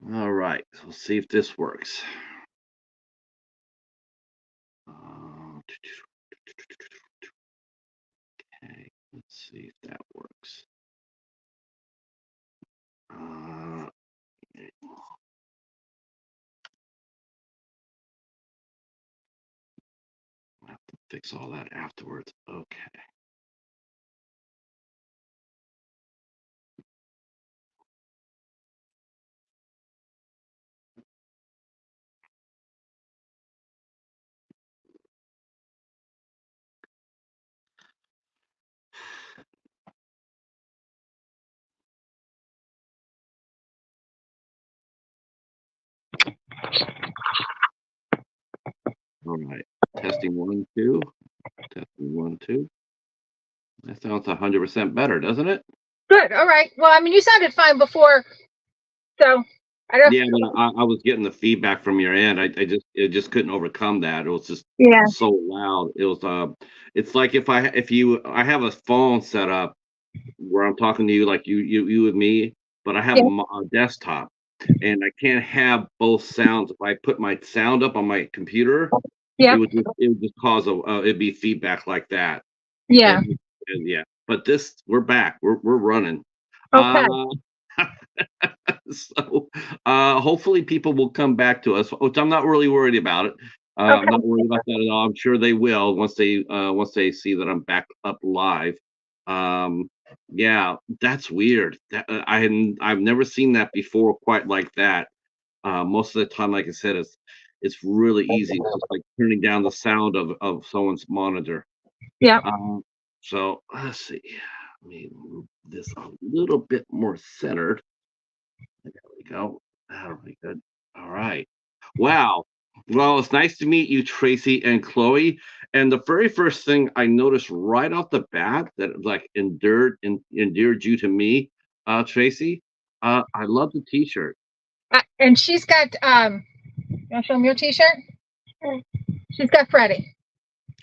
All right, so let's see if this works. Okay, let's see if that works. Uh, I have to fix all that afterwards. Okay. All right. Testing 1, 2. Testing 1, 2. That sounds 100% better, doesn't it? Good. All right. Well, I mean, you sounded fine before, so I don't. Yeah, I mean, I was getting the feedback from your end. I just couldn't overcome that. It was just Yeah. so loud. It's like I have a phone set up where I'm talking to you like you with me, but I have Yeah. a desktop, and I can't have both sounds. If I put my sound up on my computer, Yep. it would just cause it'd be feedback like that. Yeah. And yeah, but we're back. We're running. Okay. Uh, so hopefully people will come back to us, which I'm not really worried about it. I'm Okay. not worried about that at all. I'm sure they will once they see that I'm back up live. Um, yeah, that's weird. I've never seen that before quite like that. Most of the time, like I said, it's really easy. It's just like turning down the sound of someone's monitor. Yep. Um, so let's see. Let me move this a little bit more centered. There we go. That'll be good. All right. Wow. Well, it's nice to meet you, Tracy and Chloe. And the very first thing I noticed right off the bat that like endeared you to me, Tracy. I love the T-shirt. And she's got You want to show them your T-shirt? She's got Freddie.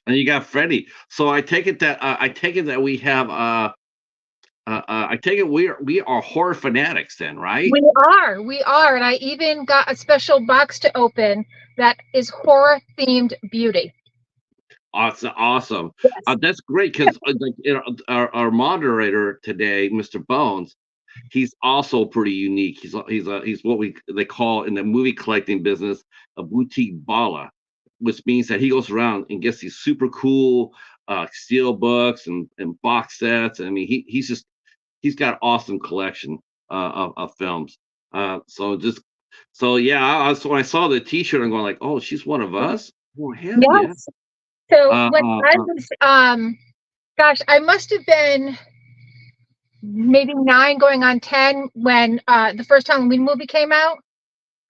And you got Freddie. So I take it that we have I take it we are horror fanatics then, right? We are, and I even got a special box to open that is horror themed beauty. Awesome. Yes. That's great because like our moderator today, Mr. Bones, he's also pretty unique. He's what they call in the movie collecting business a boutique baller, which means that he goes around and gets these super cool steel books and box sets. I mean, he's got awesome collection of films. So yeah, so when I saw the T-shirt, I'm going like, oh, she's one of us. Oh hell yeah. Yes. So Uh, when uh, I uh, was, gosh, I must have been maybe 9 going on 10 when the first Halloween movie came out.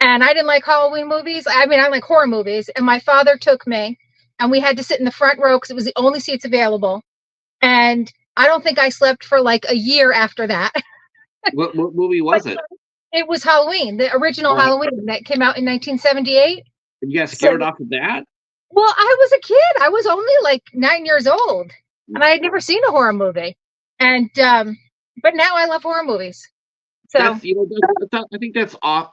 And I didn't like Halloween movies. I mean, I like horror movies. And my father took me, and we had to sit in the front row because it was the only seats available. And I don't think I slept for like a year after that. what movie But was it? it was Halloween, the original Oh, Halloween that came out in 1978. you got So, scared off of that? well, I was a kid. I was only like 9 years old, and I had never seen a horror movie. And but now I love horror movies. So That's I think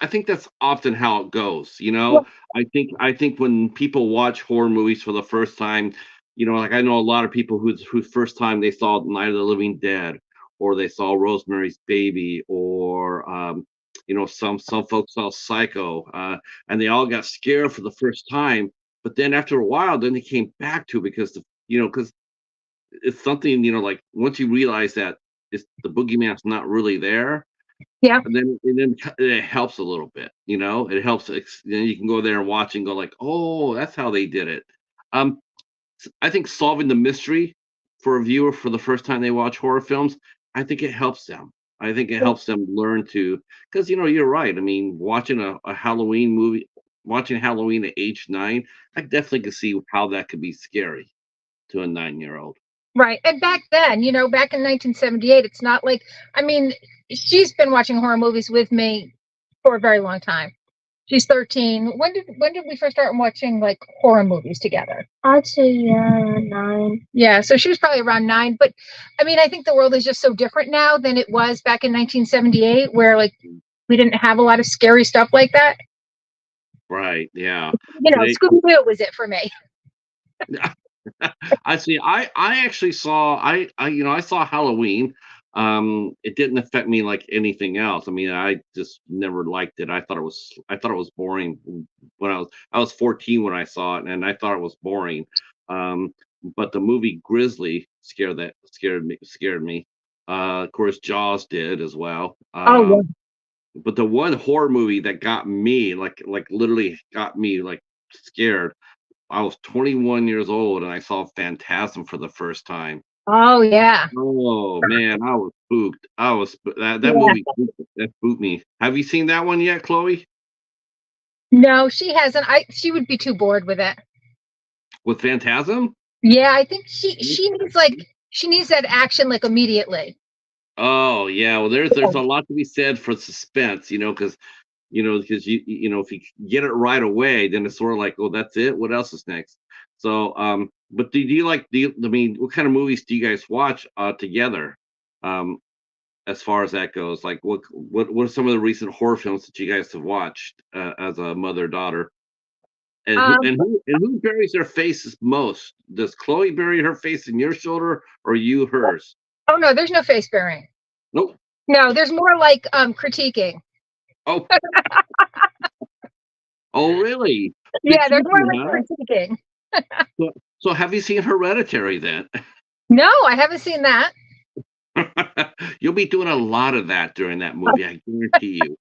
I think that's often how it goes. yeah, I think when people watch horror movies for the first time, like I know a lot of people whose first time they saw Night of the Living Dead, or they saw Rosemary's Baby, or some folks saw Psycho, and they all got scared for the first time. But then after a while, then they came back to it because it's something like once you realize that it's the boogeyman's not really there, yeah, and then it helps a little bit. It helps. Then you can go there and watch and go like, oh, that's how they did it. Um, I think solving the mystery for a viewer for the first time they watch horror films, I think it helps them. I think it helps them learn to, because you're right. I mean, watching a Halloween movie, watching Halloween at age 9, I definitely can see how that could be scary to a 9-year-old. right. And back then, back in 1978, it's not like, I mean, she's been watching horror movies with me for a very long time. She's 13. When did we first start watching like horror movies together? I'd say yeah, 9. Yeah, so she was probably around 9. But I mean, I think the world is just so different now than it was back in 1978, where like we didn't have a lot of scary stuff like that. Right. Yeah. You know, Today, Scooby-Doo was it for me. I see. I actually saw I saw Halloween. It didn't affect me like anything else. I mean, I just never liked it. I thought it was boring when I was 14 when I saw it, and I thought it was boring. Um, but the movie Grizzly scared me. Of course, Jaws did as well. Oh yeah. But the one horror movie that got me like literally got me like scared. I was 21 years old and I saw Phantasm for the first time. Oh yeah. Oh man, I was spooked. That Yeah. movie that spooked me. Have you seen that one yet, Chloe? No, she hasn't. She would be too bored with it. With Phantasm? Yeah, I think she needs that action like immediately. Oh yeah, well there's a lot to be said for suspense, because if you get it right away, then it's sort of like, oh, that's it. What else is next? So, but I mean, what kind of movies do you guys watch together? Um, as far as that goes, like what are some of the recent horror films that you guys have watched as a mother daughter? And Um, who buries their faces most? Does Chloe bury her face in your shoulder or you hers? oh no, there's no face bearing. Nope. No, there's more like critiquing. Oh, oh, really? Yeah, there's more Critiquing, like critiquing. So have you seen Hereditary then? No, I haven't seen that. You'll be doing a lot of that during that movie, I guarantee you.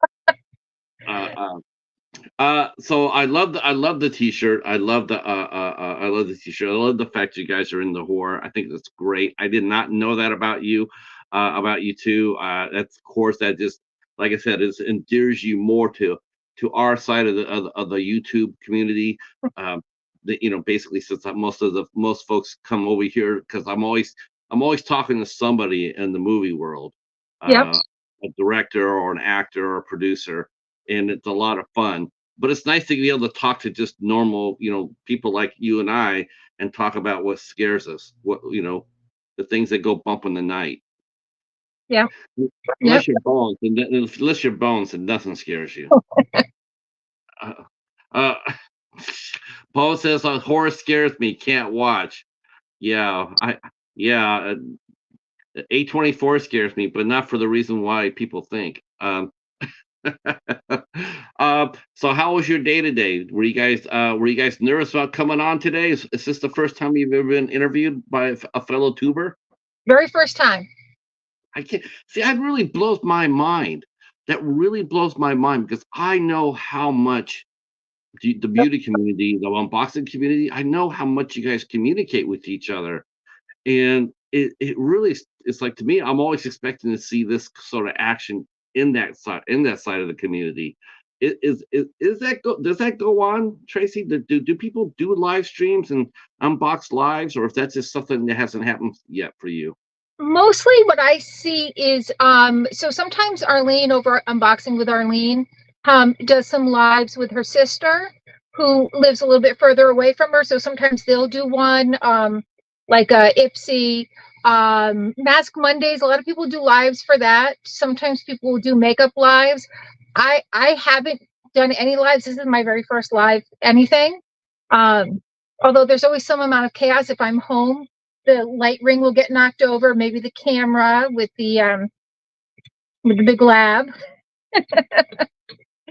So I love the t-shirt. I love the t-shirt. I love the fact you guys are in the horror. I think that's great. I did not know that about you two. That's of course that just like I said, it endears you more to our side of the YouTube community. Basically since most folks come over here because I'm always talking to somebody in the movie world, Yep. a director or an actor or a producer, and it's a lot of fun. But it's nice to be able to talk to just normal, people like you and I, and talk about what scares us, the things that go bump in the night. Yeah. Unless you're bones, and nothing scares you. Uh, uh, Paul says, "Horror scares me, can't watch." Yeah, yeah. A24 scares me, but not for the reason why people think. So how was your day today? Were you guys nervous about coming on today? Is this the first time you've ever been interviewed by a fellow tuber? Very first time. I can't see. That really blows my mind. That really blows my mind because I know how much the beauty community, the unboxing community, I know how much you guys communicate with each other, and it really it's like to me, I'm always expecting to see this sort of action in that side of the community. Is that does that go on, Tracey? Do people do live streams and unbox lives, or if that's just something that hasn't happened yet for you? Mostly what I see is so sometimes Arlene over at Unboxing with Arlene does some lives with her sister who lives a little bit further away from her. So sometimes they'll do one like Ipsy, Mask Mondays. A lot of people do lives for that. Sometimes people will do makeup lives. I haven't done any lives. This is my very first live anything. Although there's always some amount of chaos if I'm home. The light ring will get knocked over, maybe the camera with the big lab.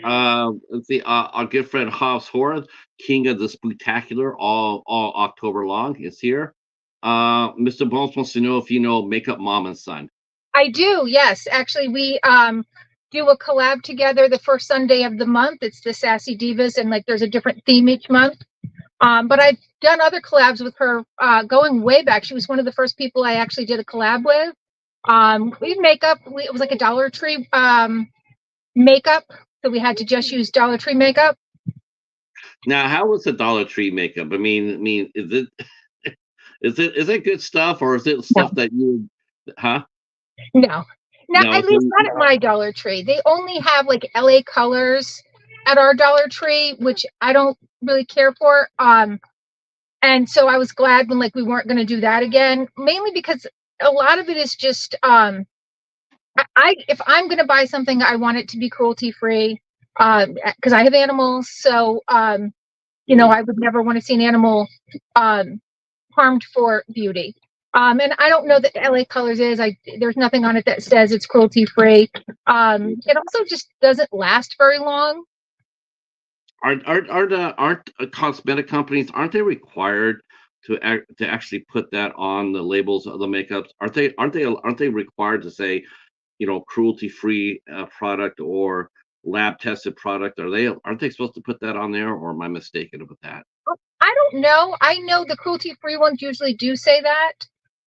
Let's see. Our good friend Hobbs Horror, King of the Spooktacular, all October long, is here. Mr. Bones wants to know if you know Makeup Mom and Son. I do, yes. Actually, we do a collab together the first Sunday of the month. It's the Sassy Divas, and like there's a different theme each month. But I've done other collabs with her going way back. She was one of the first people I actually did a collab with. We makeup. It was like a Dollar Tree makeup, so we had to just use Dollar Tree makeup. Now, how was the Dollar Tree makeup? I mean, is it is it good stuff, or is it stuff that you, huh? No, at least not at my Dollar Tree. They only have like LA colors at our Dollar Tree, which I don't really care for. And so I was glad when like we weren't going to do that again, mainly because a lot of it is just if I'm going to buy something, I want it to be cruelty free, because I have animals. So, you know, I would never want to see an animal harmed for beauty. And I don't know that LA Colors is. There's nothing on it that says it's cruelty free. It also just doesn't last very long. Aren't cosmetic companies, aren't they required to actually put that on the labels of the makeups? Aren't they required to say, cruelty free product or lab tested product? Aren't they supposed to put that on there, or am I mistaken about that? I don't know. I know the cruelty free ones usually do say that.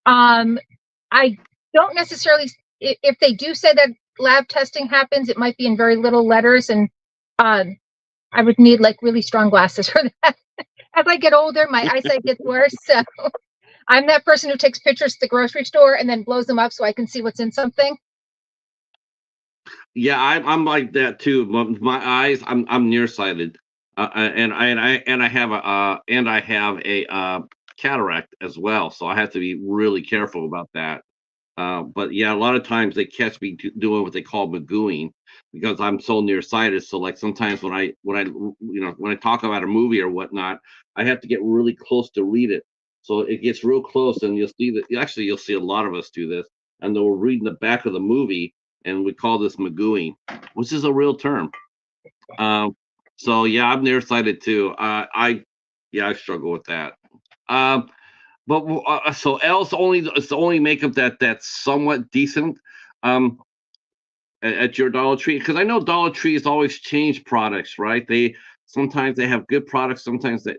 I don't necessarily, if they do say that lab testing happens, it might be in very little letters, and I would need like really strong glasses for that. As I get older, my eyesight gets worse. So I'm that person who takes pictures at the grocery store and then blows them up so I can see what's in something. Yeah, I'm like that too. My eyes, I'm nearsighted, and I have a cataract as well, so I have to be really careful about that. But yeah, a lot of times they catch me doing what they call magooing because I'm so nearsighted. So like sometimes when I talk about a movie or whatnot, I have to get really close to read it. So it gets real close, and you'll see that. Actually, you'll see a lot of us do this, and they'll read in the back of the movie, and we call this magooing, which is a real term. Um, so yeah, I'm nearsighted too. I struggle with that. Um, but so it's the only makeup that's somewhat decent um at your Dollar Tree, because I know Dollar Tree has always changed products, right? They sometimes they have good products, sometimes the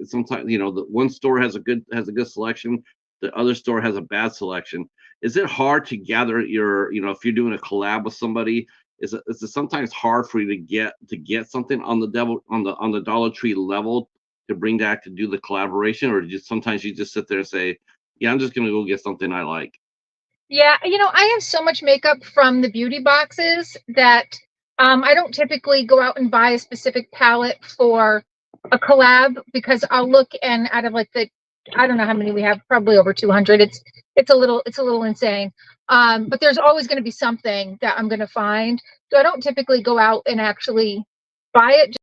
one store has a good selection, the other store has a bad selection. Is it hard to gather if you're doing a collab with somebody? Is it sometimes hard for you to get something on the Dollar Tree level to bring back to do the collaboration, or sometimes you just sit there and say, yeah, I'm just gonna go get something I like. Yeah, I have so much makeup from the beauty boxes that I don't typically go out and buy a specific palette for a collab, because I'll look, and out of like I don't know how many we have, probably over 200. It's a little insane. But there's always going to be something that I'm going to find. So I don't typically go out and actually buy it.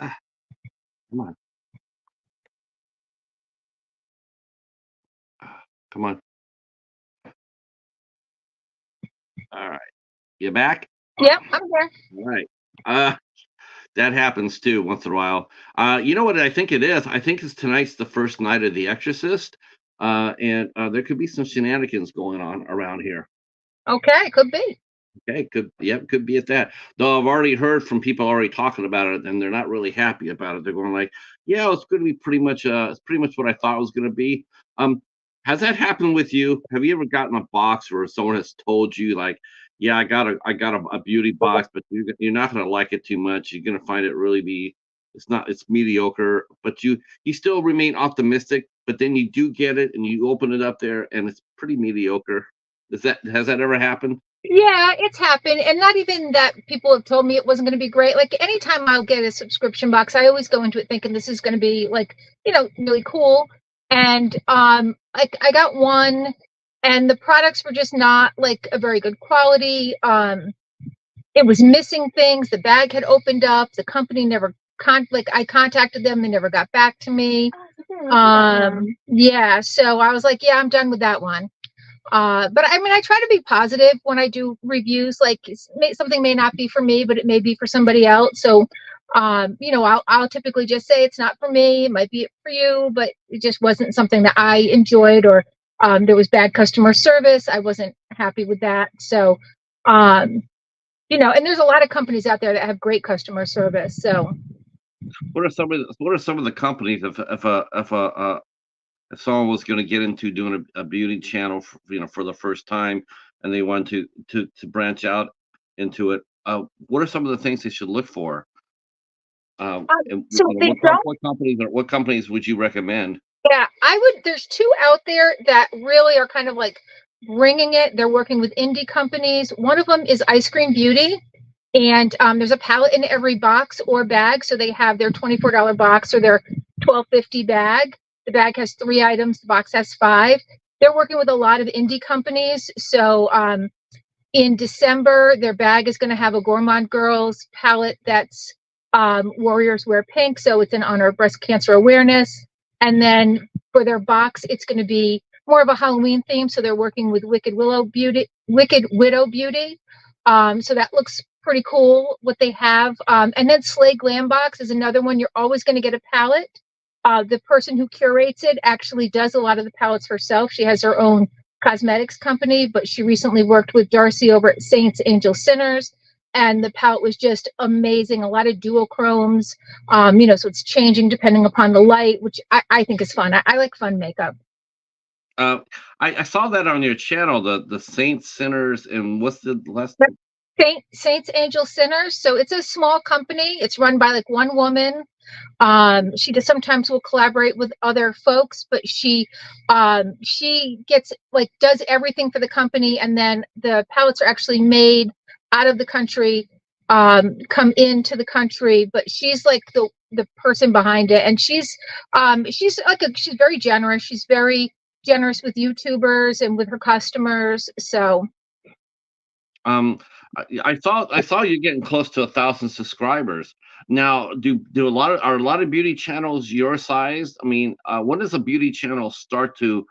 Ah, come on, come on. All right, you back? Yep, I'm there. All right. That happens too once in a while. You know what I think it is? I think it's tonight's the first night of The Exorcist, and there could be some shenanigans going on around here. Okay, could be. Okay, could be at that. Though I've already heard from people already talking about it, and they're not really happy about it. They're going like, "Yeah, it's going to be it's pretty much what I thought it was going to be." Um, has that happened with you? Have you ever gotten a box where someone has told you like, "Yeah, I got a beauty box, but you're not going to like it too much. You're going to find it really it's mediocre, but you still remain optimistic, but then you do get it and you open it up there and it's pretty mediocre." Has that ever happened? Yeah, it's happened. And not even that people have told me it wasn't going to be great. Like anytime I'll get a subscription box, I always go into it thinking this is going to be like, really cool. And like I got one, and the products were just not like a very good quality. It was missing things. The bag had opened up. The company never like I contacted them, they never got back to me. Yeah, so I was like, yeah, I'm done with that one. But I mean, I try to be positive when I do reviews. Like something may not be for me, but it may be for somebody else. So, I'll typically just say it's not for me. It might be for you, but it just wasn't something that I enjoyed, or there was bad customer service. I wasn't happy with that. So, and there's a lot of companies out there that have great customer service. So, What are some of the companies if someone was going to get into doing a beauty channel for the first time, and they want to branch out into it? What are some of the things they should look for? And, so they don't. What companies would you recommend? Yeah, there's two out there that really are kind of like bringing it. They're working with indie companies. One of them is Ice Cream Beauty, and there's a palette in every box or bag. So they have their $24 box or their $12.50 bag. The bag has 3 items. The box has 5. They're working with a lot of indie companies. So in December, their bag is going to have a Gourmand Girls palette that's Warriors Wear Pink. So it's in honor of breast cancer awareness. And then for their box, it's going to be more of a Halloween theme. So they're working with Wicked Widow Beauty. So that looks pretty cool what they have. And then Slay Glam Box is another one. You're always going to get a palette. The person who curates it actually does a lot of the palettes herself. She has her own cosmetics company, but she recently worked with Darcy over at Saints, Angels, Sinners, and the palette was just amazing. A lot of duochromes, so it's changing depending upon the light, which I think is fun. I like fun makeup. I saw that on your channel, the Saints, Sinners, and what's the last? Saints, Angels, Sinners. So it's a small company. It's run by like one woman. She sometimes will collaborate with other folks, but she gets does everything for the company, and then the palettes are actually made out of the country, come into the country. But she's like the person behind it, and she's very generous. She's very generous with YouTubers and with her customers. So I saw you getting close to 1,000 subscribers. Now, are a lot of beauty channels your size? I mean, when does a beauty channel start to?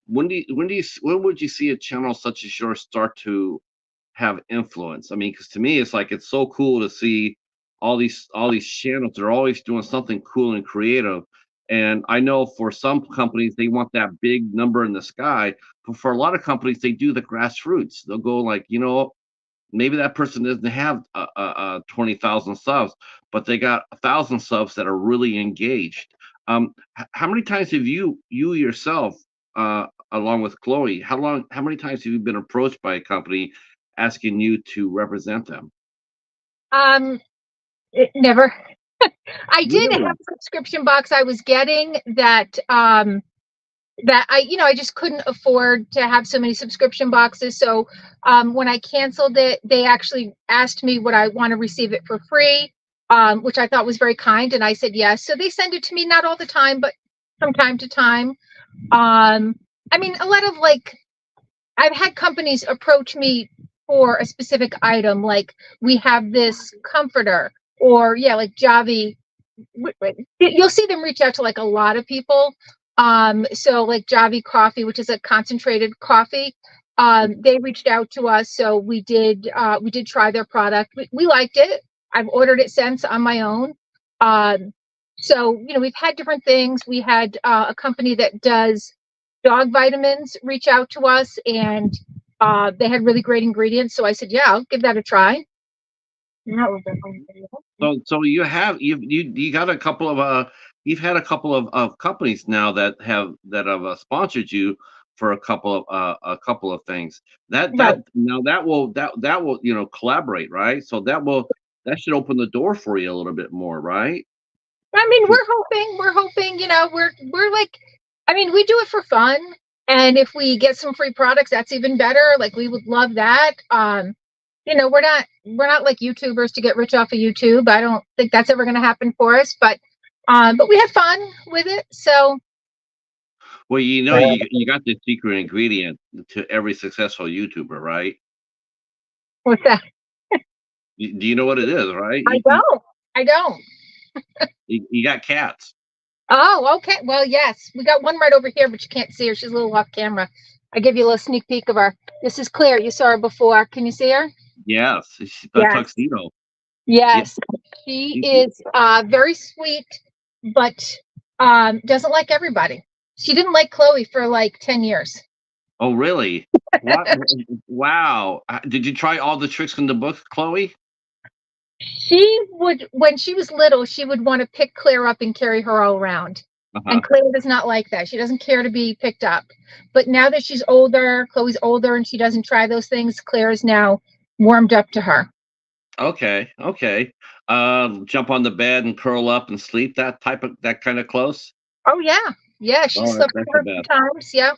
When would you see a channel such as yours start to have influence? I mean, because to me, it's so cool to see all these channels. They're always doing something cool and creative. And I know for some companies, they want that big number in the sky. But for a lot of companies, they do the grassroots. They'll go maybe that person doesn't have 20,000 subs, but they got 1,000 subs that are really engaged. How many times have you yourself, along with Chloe, how many times have you been approached by a company asking you to represent them? Never. I did Really? have a subscription box I was getting that I just couldn't afford to have so many subscription boxes. So when I canceled it, they actually asked me would I want to receive it for free, which I thought was very kind, and I said yes. So they send it to me, not all the time, but from time to time. I mean, a lot of I've had companies approach me for a specific item, like we have this comforter, or like Javi. You'll see them reach out to a lot of people. So like Javi Coffee, which is a concentrated coffee, they reached out to us, so we did try their product. We liked it. I've ordered it since on my own. So we've had different things. We had a company that does dog vitamins reach out to us, and they had really great ingredients. So I said, yeah, I'll give that a try. And that was So you got a couple of you've had a couple of companies now that have sponsored you for a couple of things. That will collaborate, right? So that should open the door for you a little bit more, right? I mean, we're hoping, we're like, I mean, we do it for fun. And if we get some free products, that's even better. Like, we would love that. We're not like YouTubers to get rich off of YouTube. I don't think that's ever going to happen for us, but we have fun with it. So, well, you got the secret ingredient to every successful YouTuber, right? What's that? Do you know what it is, right? I don't. You got cats. Oh, okay. Well, yes, we got one right over here, but you can't see her. She's a little off camera. I give you a little sneak peek of her. This is Claire. You saw her before. Can you see her? Yes, she's a tuxedo. Yes, she is very sweet, but doesn't like everybody. She didn't like Chloe for 10 years. Oh, really? Wow. Did you try all the tricks in the book, Chloe? She would, when she was little, she would want to pick Claire up and carry her all around. And Claire does not like that. She doesn't care to be picked up. But now that she's older, Chloe's older, and she doesn't try those things, Claire is now warmed up to her. Okay. Jump on the bed and curl up and sleep. That kind of close. Oh yeah. She slept with her a few times. Yeah.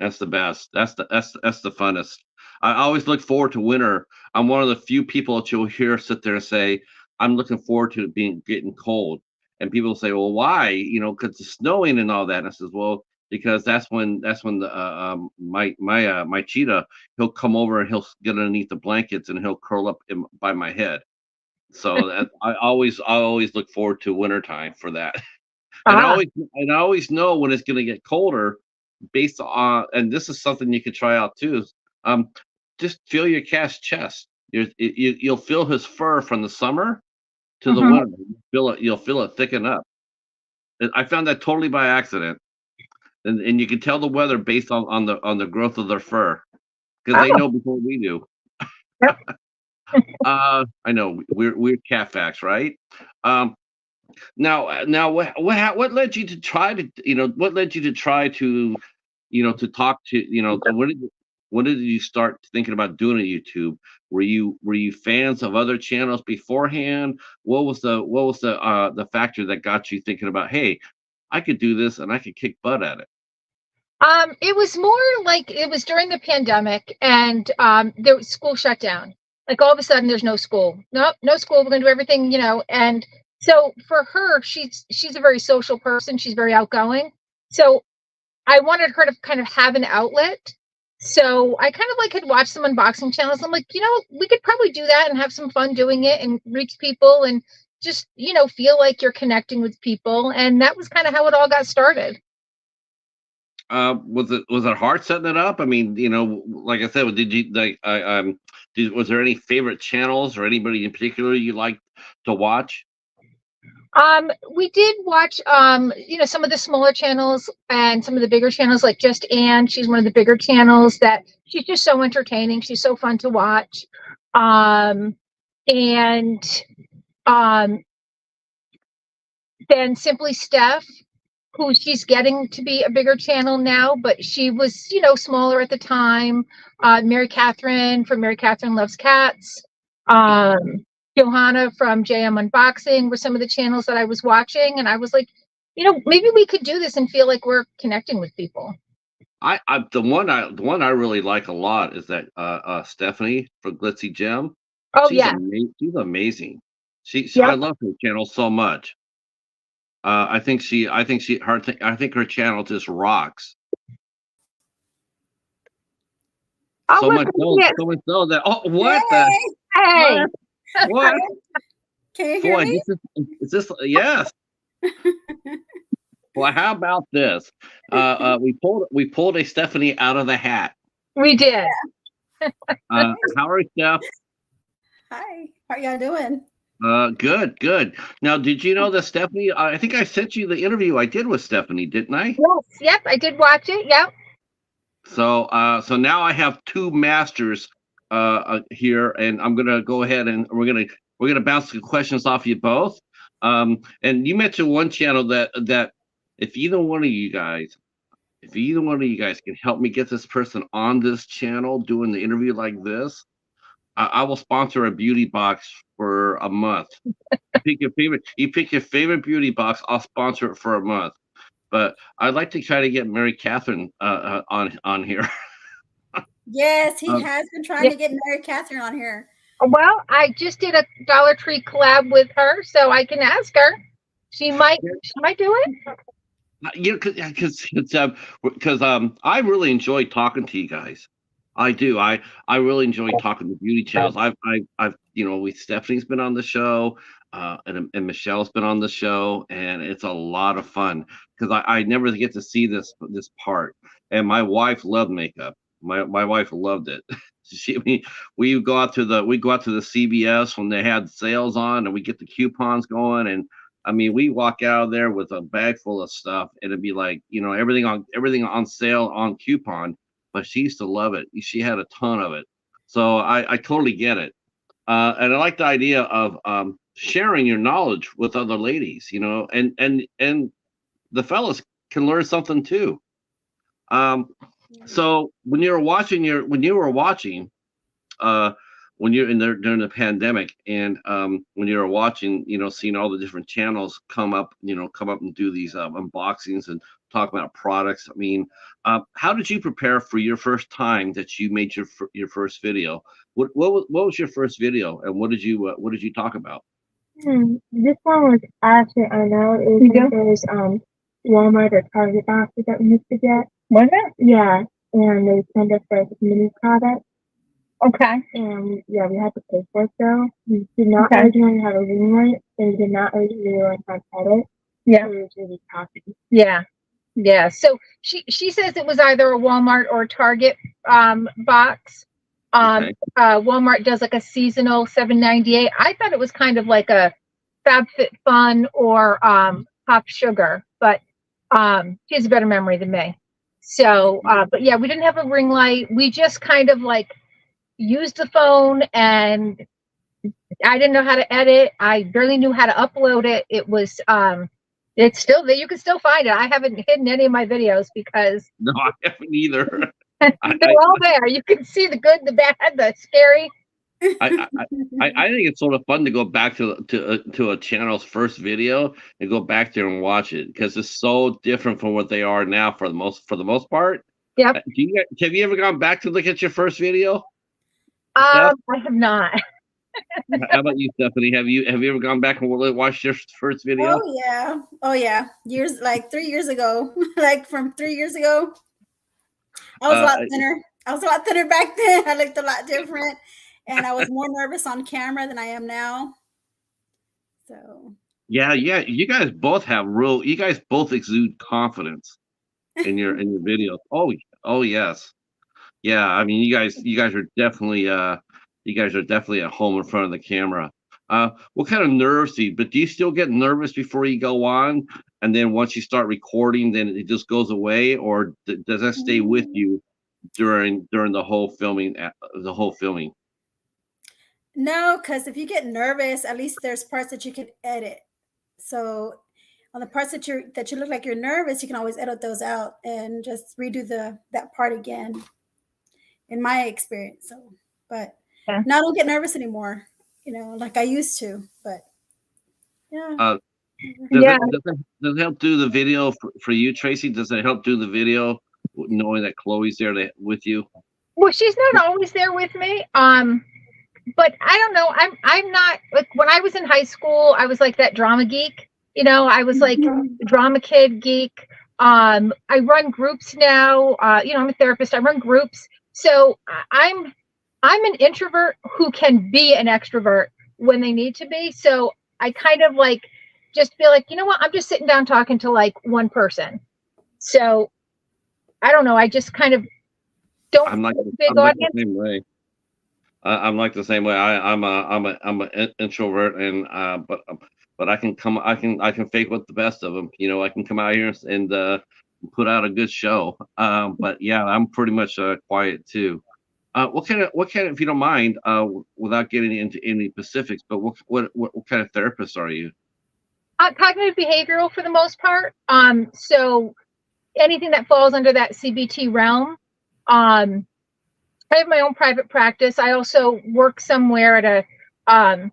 That's the best. That's the funnest. I always look forward to winter. I'm one of the few people that you'll hear sit there and say, I'm looking forward to getting cold. And people say, well, why? Because it's snowing and all that. And I says, well, because that's when the my cheetah, he'll come over and he'll get underneath the blankets and he'll curl up by my head. So that I always look forward to wintertime for that. And Ah, I always know when it's going to get colder based on, and this is something you could try out too. Um, just feel your cat's chest. You'll feel his fur from the summer to the mhm. winter. You'll feel it thicken up. And I found that totally by accident. And you can tell the weather based on the growth of their fur because they Oh, know before we do. yep. I know we're cat facts, right? Um, now, what led you to try to, what led you to try to, to talk to, when did you start thinking about doing a YouTube? Were you fans of other channels beforehand? What was the factor that got you thinking about, hey, I could do this and I could kick butt at it? It was more like it was during the pandemic, and there was school shut down. Like all of a sudden, there's no school. Nope, no school. We're gonna do everything, And so for her, she's a very social person. She's very outgoing. So I wanted her to kind of have an outlet. So I kind of like had watched some unboxing channels. I'm like, we could probably do that and have some fun doing it and reach people and just, feel like you're connecting with people. And that was kind of how it all got started. Was it hard setting it up? I mean, like I said, did you like was there any favorite channels or anybody in particular you liked to watch? We did watch, some of the smaller channels and some of the bigger channels, like Just Anne. She's one of the bigger channels that she's just so entertaining. She's so fun to watch. And um, then Simply Steph, who she's getting to be a bigger channel now, but she was, smaller at the time. Mary Catherine from Mary Catherine Loves Cats. Um, Johanna from JM Unboxing were some of the channels that I was watching, and I was like, maybe we could do this and feel like we're connecting with people. The one I really like a lot is that Stephanie from Glitzy Gem. Oh She's yeah, amazing. She's amazing. I yep. love her channel so much. I think her channel just rocks. Oh, So look much who so, it is. so much so that, oh, what the Hey, Hey, what what can you hear boy, me? is this yes. Well, how about this? We pulled a Stephanie out of the hat. we did. How are you, Steph? Hi, how y'all doing? Good. Now, did you know that Stephanie? I think I sent you the interview I did with Stephanie, didn't I? Yes, yep, I did watch it. Yep. So now I have two masters here, and I'm gonna go ahead and we're gonna bounce the questions off you both. And you mentioned one channel that if either one of you guys, can help me get this person on this channel doing the interview like this, I will sponsor a beauty box for a month. You pick your favorite beauty box, I'll sponsor it for a month. But I'd like to try to get Mary Catherine on here. Yes, he Um, has been trying Yeah. to get Mary Catherine on here. Well, I just did a Dollar Tree collab with her, so I can ask her. She might do it. because I really enjoy talking to you guys. I do. I really enjoy talking to beauty channels. I've with Stephanie's been on the show, and Michelle's been on the show, and it's a lot of fun because I never get to see this part. And my wife loved makeup. My wife loved it. I mean, we go out to the CVS when they had sales on, and we get the coupons going, and I mean, we walk out of there with a bag full of stuff, and it'd be like, everything on sale on coupon. But she used to love it. She had a ton of it, so I totally get it. And I like the idea of sharing your knowledge with other ladies, and the fellas can learn something too. Um, so when you were watching, uh, when you're in there during the pandemic, and when you were watching, seeing all the different channels come up and do these unboxings and talk about products. I mean, how did you prepare for your first time that you made your first video? What was your first video, and what did you talk about? This one was actually unknown. It was one of those Walmart or Target boxes that we used to get. Was it? Yeah, and they sent us like mini products. Okay. And yeah, we had to pay for it though. We did not Okay. originally have a ring light, and we did not originally learn how to edit. Yeah. So it was really tough. Yeah. Yeah. So she says it was either a Walmart or a Target box. Okay. Walmart does like a seasonal $7.98. I thought it was kind of like a FabFitFun or Pop Sugar, but she has a better memory than me. So, but yeah, we didn't have a ring light. We just kind of like used the phone, and I didn't know how to edit. I barely knew how to upload it. It was it's still there. You can still find it. I haven't hidden any of my videos because No, I haven't either. they're all there. You can see the good, the bad, the scary. I think it's sort of fun to go back to a channel's first video and go back there and watch it because it's so different from what they are now for the most part. Yep. Have you ever gone back to look at your first video? I have not. How about you, Stephanie? Have you ever gone back and watched your first video? Oh yeah. Years, like 3 years ago. Like from 3 years ago. I was a lot thinner. I was a lot thinner back then. I looked a lot different. And I was more nervous on camera than I am now. So Yeah. You guys both exude confidence in your videos. Oh yes. Yeah, I mean, you guys are definitely at home in front of the camera. What kind of nerves but do you still get nervous before you go on, and then once you start recording, then it just goes away, or does that stay with you during the whole filming? no, because if you get nervous, at least there's parts that you can edit. So on the parts that you look like you're nervous, you can always edit those out and just redo that part again. In my experience, but Yeah. now I don't get nervous anymore, like I used to. But yeah. Does it help do the video for you, Tracey? Does it help do the video knowing that Chloe's there with you? Well, she's not always there with me. But I don't know. I'm not like when I was in high school, I was like that drama geek. I was like drama kid geek. I run groups now. I'm a therapist. I run groups. So I'm an introvert who can be an extrovert when they need to be. So I kind of like just feel like, you know what, I'm just sitting down talking to like one person. So I don't know. I just kind of don't. I'm like big the audience. same way. I'm like the same way. I'm an introvert, and but I can fake with the best of them. I can come out here and put out a good show. But yeah, I'm pretty much quiet too. What kind of, if you don't mind, without getting into any specifics, but what kind of therapist are you? Cognitive behavioral for the most part. So anything that falls under that CBT realm. I have my own private practice. I also work somewhere at I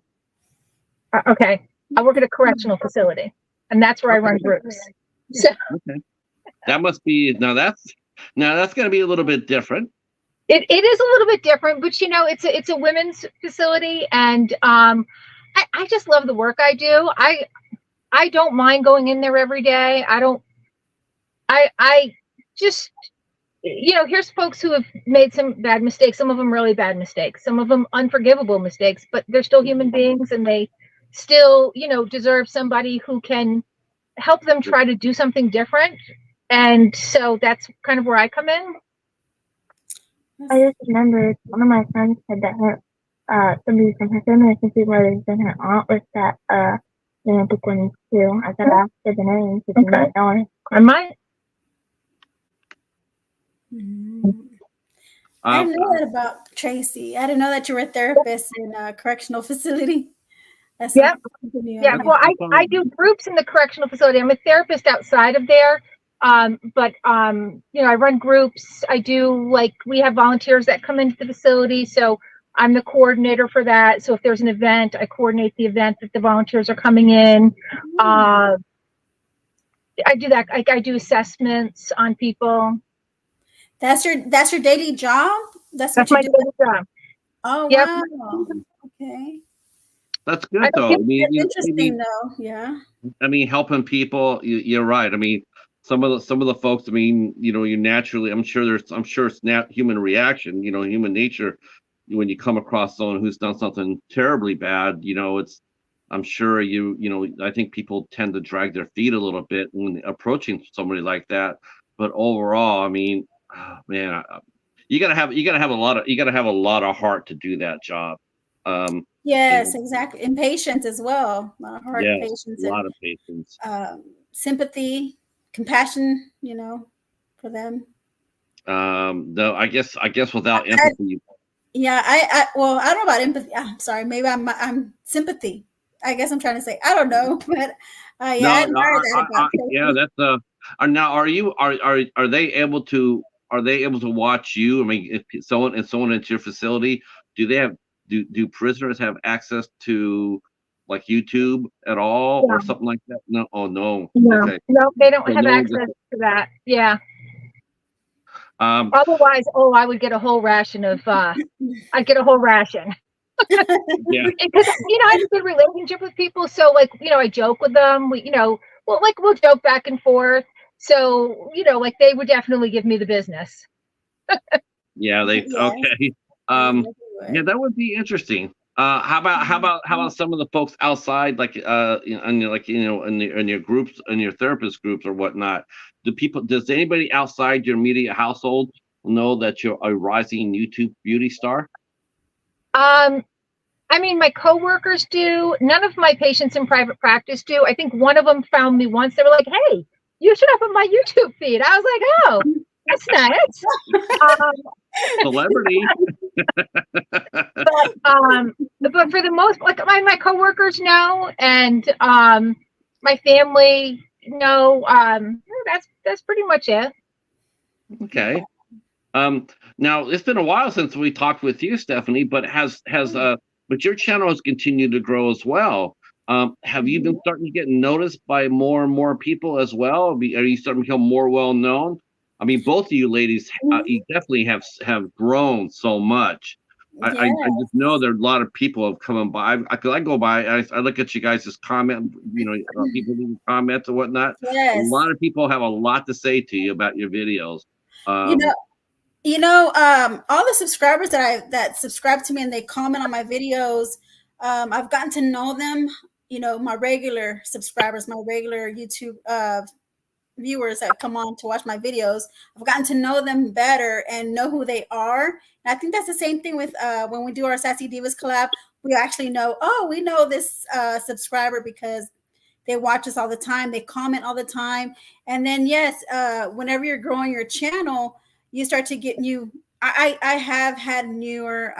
work at a correctional facility, and that's where I run groups. So okay. That must be that's going to be a little bit different. It is a little bit different, but it's a women's facility, and I just love the work I do. I don't mind going in there every day. I just here's folks who have made some bad mistakes, some of them really bad mistakes, some of them unforgivable mistakes, but they're still human beings, and they still deserve somebody who can help them try to do something different. And so that's kind of where I come in. I just remembered one of my friends said that her somebody from her family, I think it was, and her aunt was that romantic one too. I gotta ask her the name because you might know her. I might. I didn't know that about Tracey. I didn't know that you were a therapist in a correctional facility. Yeah. Well, I do groups in the correctional facility. I'm a therapist outside of there. But I run groups. I do we have volunteers that come into the facility. So I'm the coordinator for that. So if there's an event, I coordinate the event that the volunteers are coming in. I do that. I do assessments on people. That's your daily job? That's what my you do? daily job. Oh, yep. Wow. Okay. That's good though. I mean, It's interesting though. Yeah. I mean, helping people. You're right. I mean, some of the folks. I mean, you naturally. I'm sure it's not human reaction. Human nature. When you come across someone who's done something terribly bad, it's. I'm sure I think people tend to drag their feet a little bit when approaching somebody like that. But overall, I mean, man, you gotta have a lot of heart to do that job. Yes, exactly. And patience as well. A lot of heart, Yes, patience, a lot and of patience. sympathy, compassion, for them. Though I guess without empathy, Yeah, well, I don't know about empathy. I'm sorry, maybe I'm sympathy. I guess I'm trying to say, I don't know, but yeah, I no, admire that about yeah, Tracey. that's now are they able to watch you? I mean, if someone into your facility, do they have do prisoners have access to like YouTube at all or Yeah. something like that? No, oh no. No, Okay. no, they don't So have no one access to that. Yeah. um Otherwise, I would get a whole ration of. I'd get a whole ration. yeah. Because I have a good relationship with people, so like I joke with them. We'll joke back and forth. So like they would definitely give me the business. Yeah, they Yes, okay. they Um, definitely yeah, would. that would be interesting. How about some of the folks outside, like in your groups, in your therapist groups or whatnot? Does anybody outside your immediate household know that you're a rising YouTube beauty star? Um, I mean, my coworkers do. None of my patients in private practice do. I think one of them found me once. They were like, "Hey, you should open my YouTube feed." I was like, "Oh, that's nice." Um, Celebrity. but for the most, like my coworkers know, and my family know. That's pretty much it. Okay. Now it's been a while since we talked with you, Stephanie, but but your channel has continued to grow as well. Have you been starting to get noticed by more and more people as well? Are you starting to become more well known? I mean, both of you ladies, you definitely have grown so much. I Yeah. just know there are a lot of people have come by. I go by, I look at you guys' comment, people leaving comments and whatnot. A Yes. lot of people have a lot to say to you about your videos. You know, all the subscribers that subscribe to me and they comment on my videos, I've gotten to know them. My regular subscribers, my regular YouTube viewers that come on to watch my videos, I've gotten to know them better and know who they are. And I think that's the same thing with when we do our Sassy Divas collab. We actually know, we know this subscriber because they watch us all the time. They comment all the time. And then, yes, whenever you're growing your channel, you start to get new. I have had newer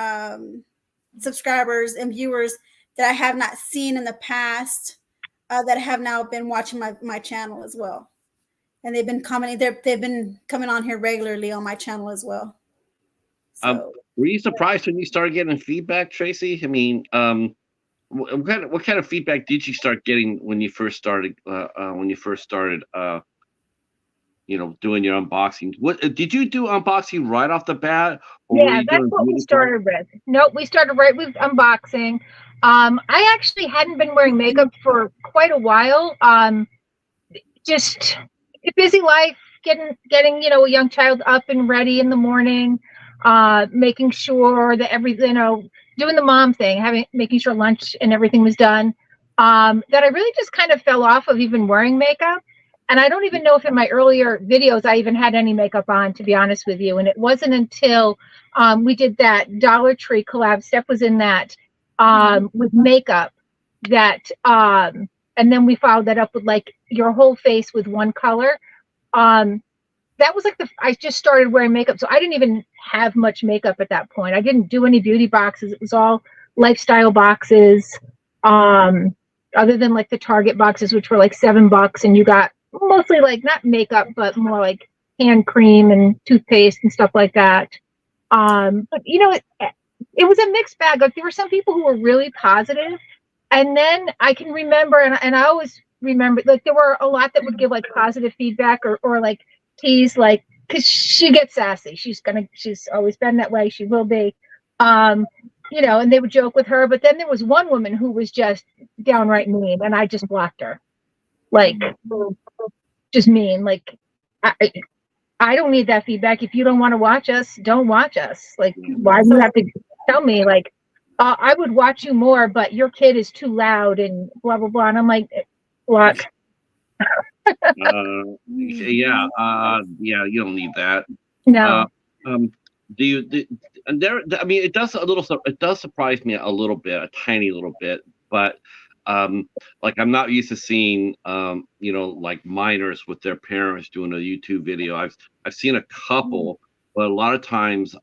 subscribers and viewers that I have not seen in the past that have now been watching my channel as well. And they've been commenting. They've been coming on here regularly on my channel as well. So, were you surprised when you started getting feedback, Tracey? I mean, what kind of feedback did you start getting when you first started? Doing your unboxing. What did you do unboxing right off the bat, or were Yeah, you that's doing what we beauty started with. Nope, we started right with unboxing. I actually hadn't been wearing makeup for quite a while. Just a busy life, getting a young child up and ready in the morning, making sure that doing the mom thing, making sure lunch and everything was done. That I really just kind of fell off of even wearing makeup. And I don't even know if in my earlier videos I even had any makeup on, to be honest with you. And it wasn't until we did that Dollar Tree collab, Steph was in that with makeup, that and then we followed that up with like your whole face with one color. That was like I just started wearing makeup, so I didn't even have much makeup at that point. I didn't do any beauty boxes. It was all lifestyle boxes. Other than like the Target boxes, which were like $7, and you got mostly like not makeup, but more like hand cream and toothpaste and stuff like that. But it was a mixed bag. Like there were some people who were really positive, and then I can remember, and I always remember, like there were a lot that would give like positive feedback or like tease, like, because she gets sassy. She's always been that way. She will be. you know, and they would joke with her. But then there was one woman who was just downright mean, and I just blocked her. Like, just mean. Like, I don't need that feedback. If you don't want to watch us, don't watch us. Like, why do you have to tell me, like, I would watch you more, but your kid is too loud and blah, blah, blah. And I'm like, block. Yeah, you don't need that. No. And there, I mean, it does surprise me a little bit, a tiny little bit, but like I'm not used to seeing like minors with their parents doing a YouTube video. I've seen a couple, but a lot of times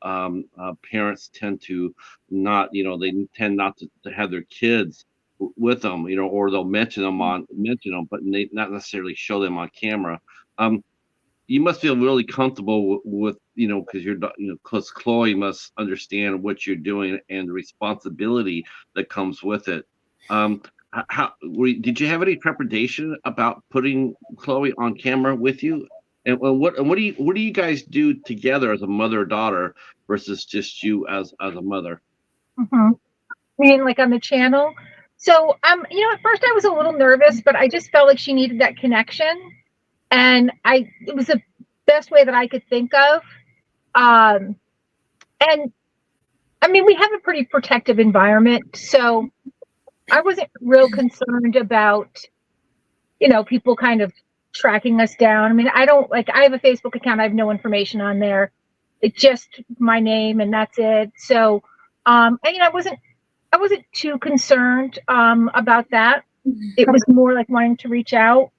parents tend to not, they tend not to have their kids with them, or they'll mention them, but they not necessarily show them on camera. You must feel really comfortable with because because Chloe must understand what you're doing and the responsibility that comes with it. Did you have any trepidation about putting Chloe on camera with you? And what do you guys do together as a mother-daughter versus just you as a mother? Mm-hmm. You mean like on the channel? So at first I was a little nervous, but I just felt like she needed that connection, and it was the best way that I could think of. And I mean, we have a pretty protective environment, so I wasn't real concerned about, people kind of tracking us down. I mean, I have a Facebook account. I have no information on there. It's just my name and that's it. So, I wasn't too concerned about that. It was more like wanting to reach out.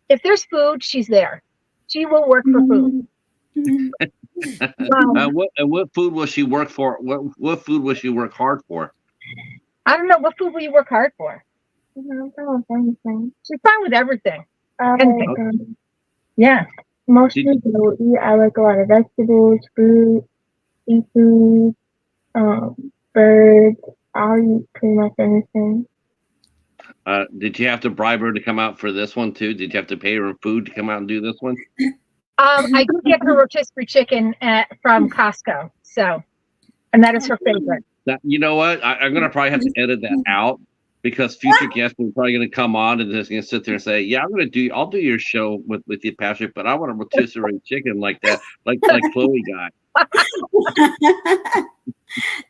If there's food, she's there. She will work for food. What food will she work for? What food will she work hard for? I don't know. What food will you work hard for? She's fine with everything. Yeah. Mostly they'll eat. I like a lot of vegetables, fruit, seafood, birds. I'll eat pretty much anything. Did you have to bribe her to come out for this one too? Did you have to pay her food to come out and do this one? I did get her rotisserie chicken from Costco, and that is her favorite. You know what? I'm gonna probably have to edit that out because future guests are probably gonna come on and just gonna sit there and say, "Yeah, I'll do your show with you, Patrick, but I want a rotisserie chicken like that, like Chloe got."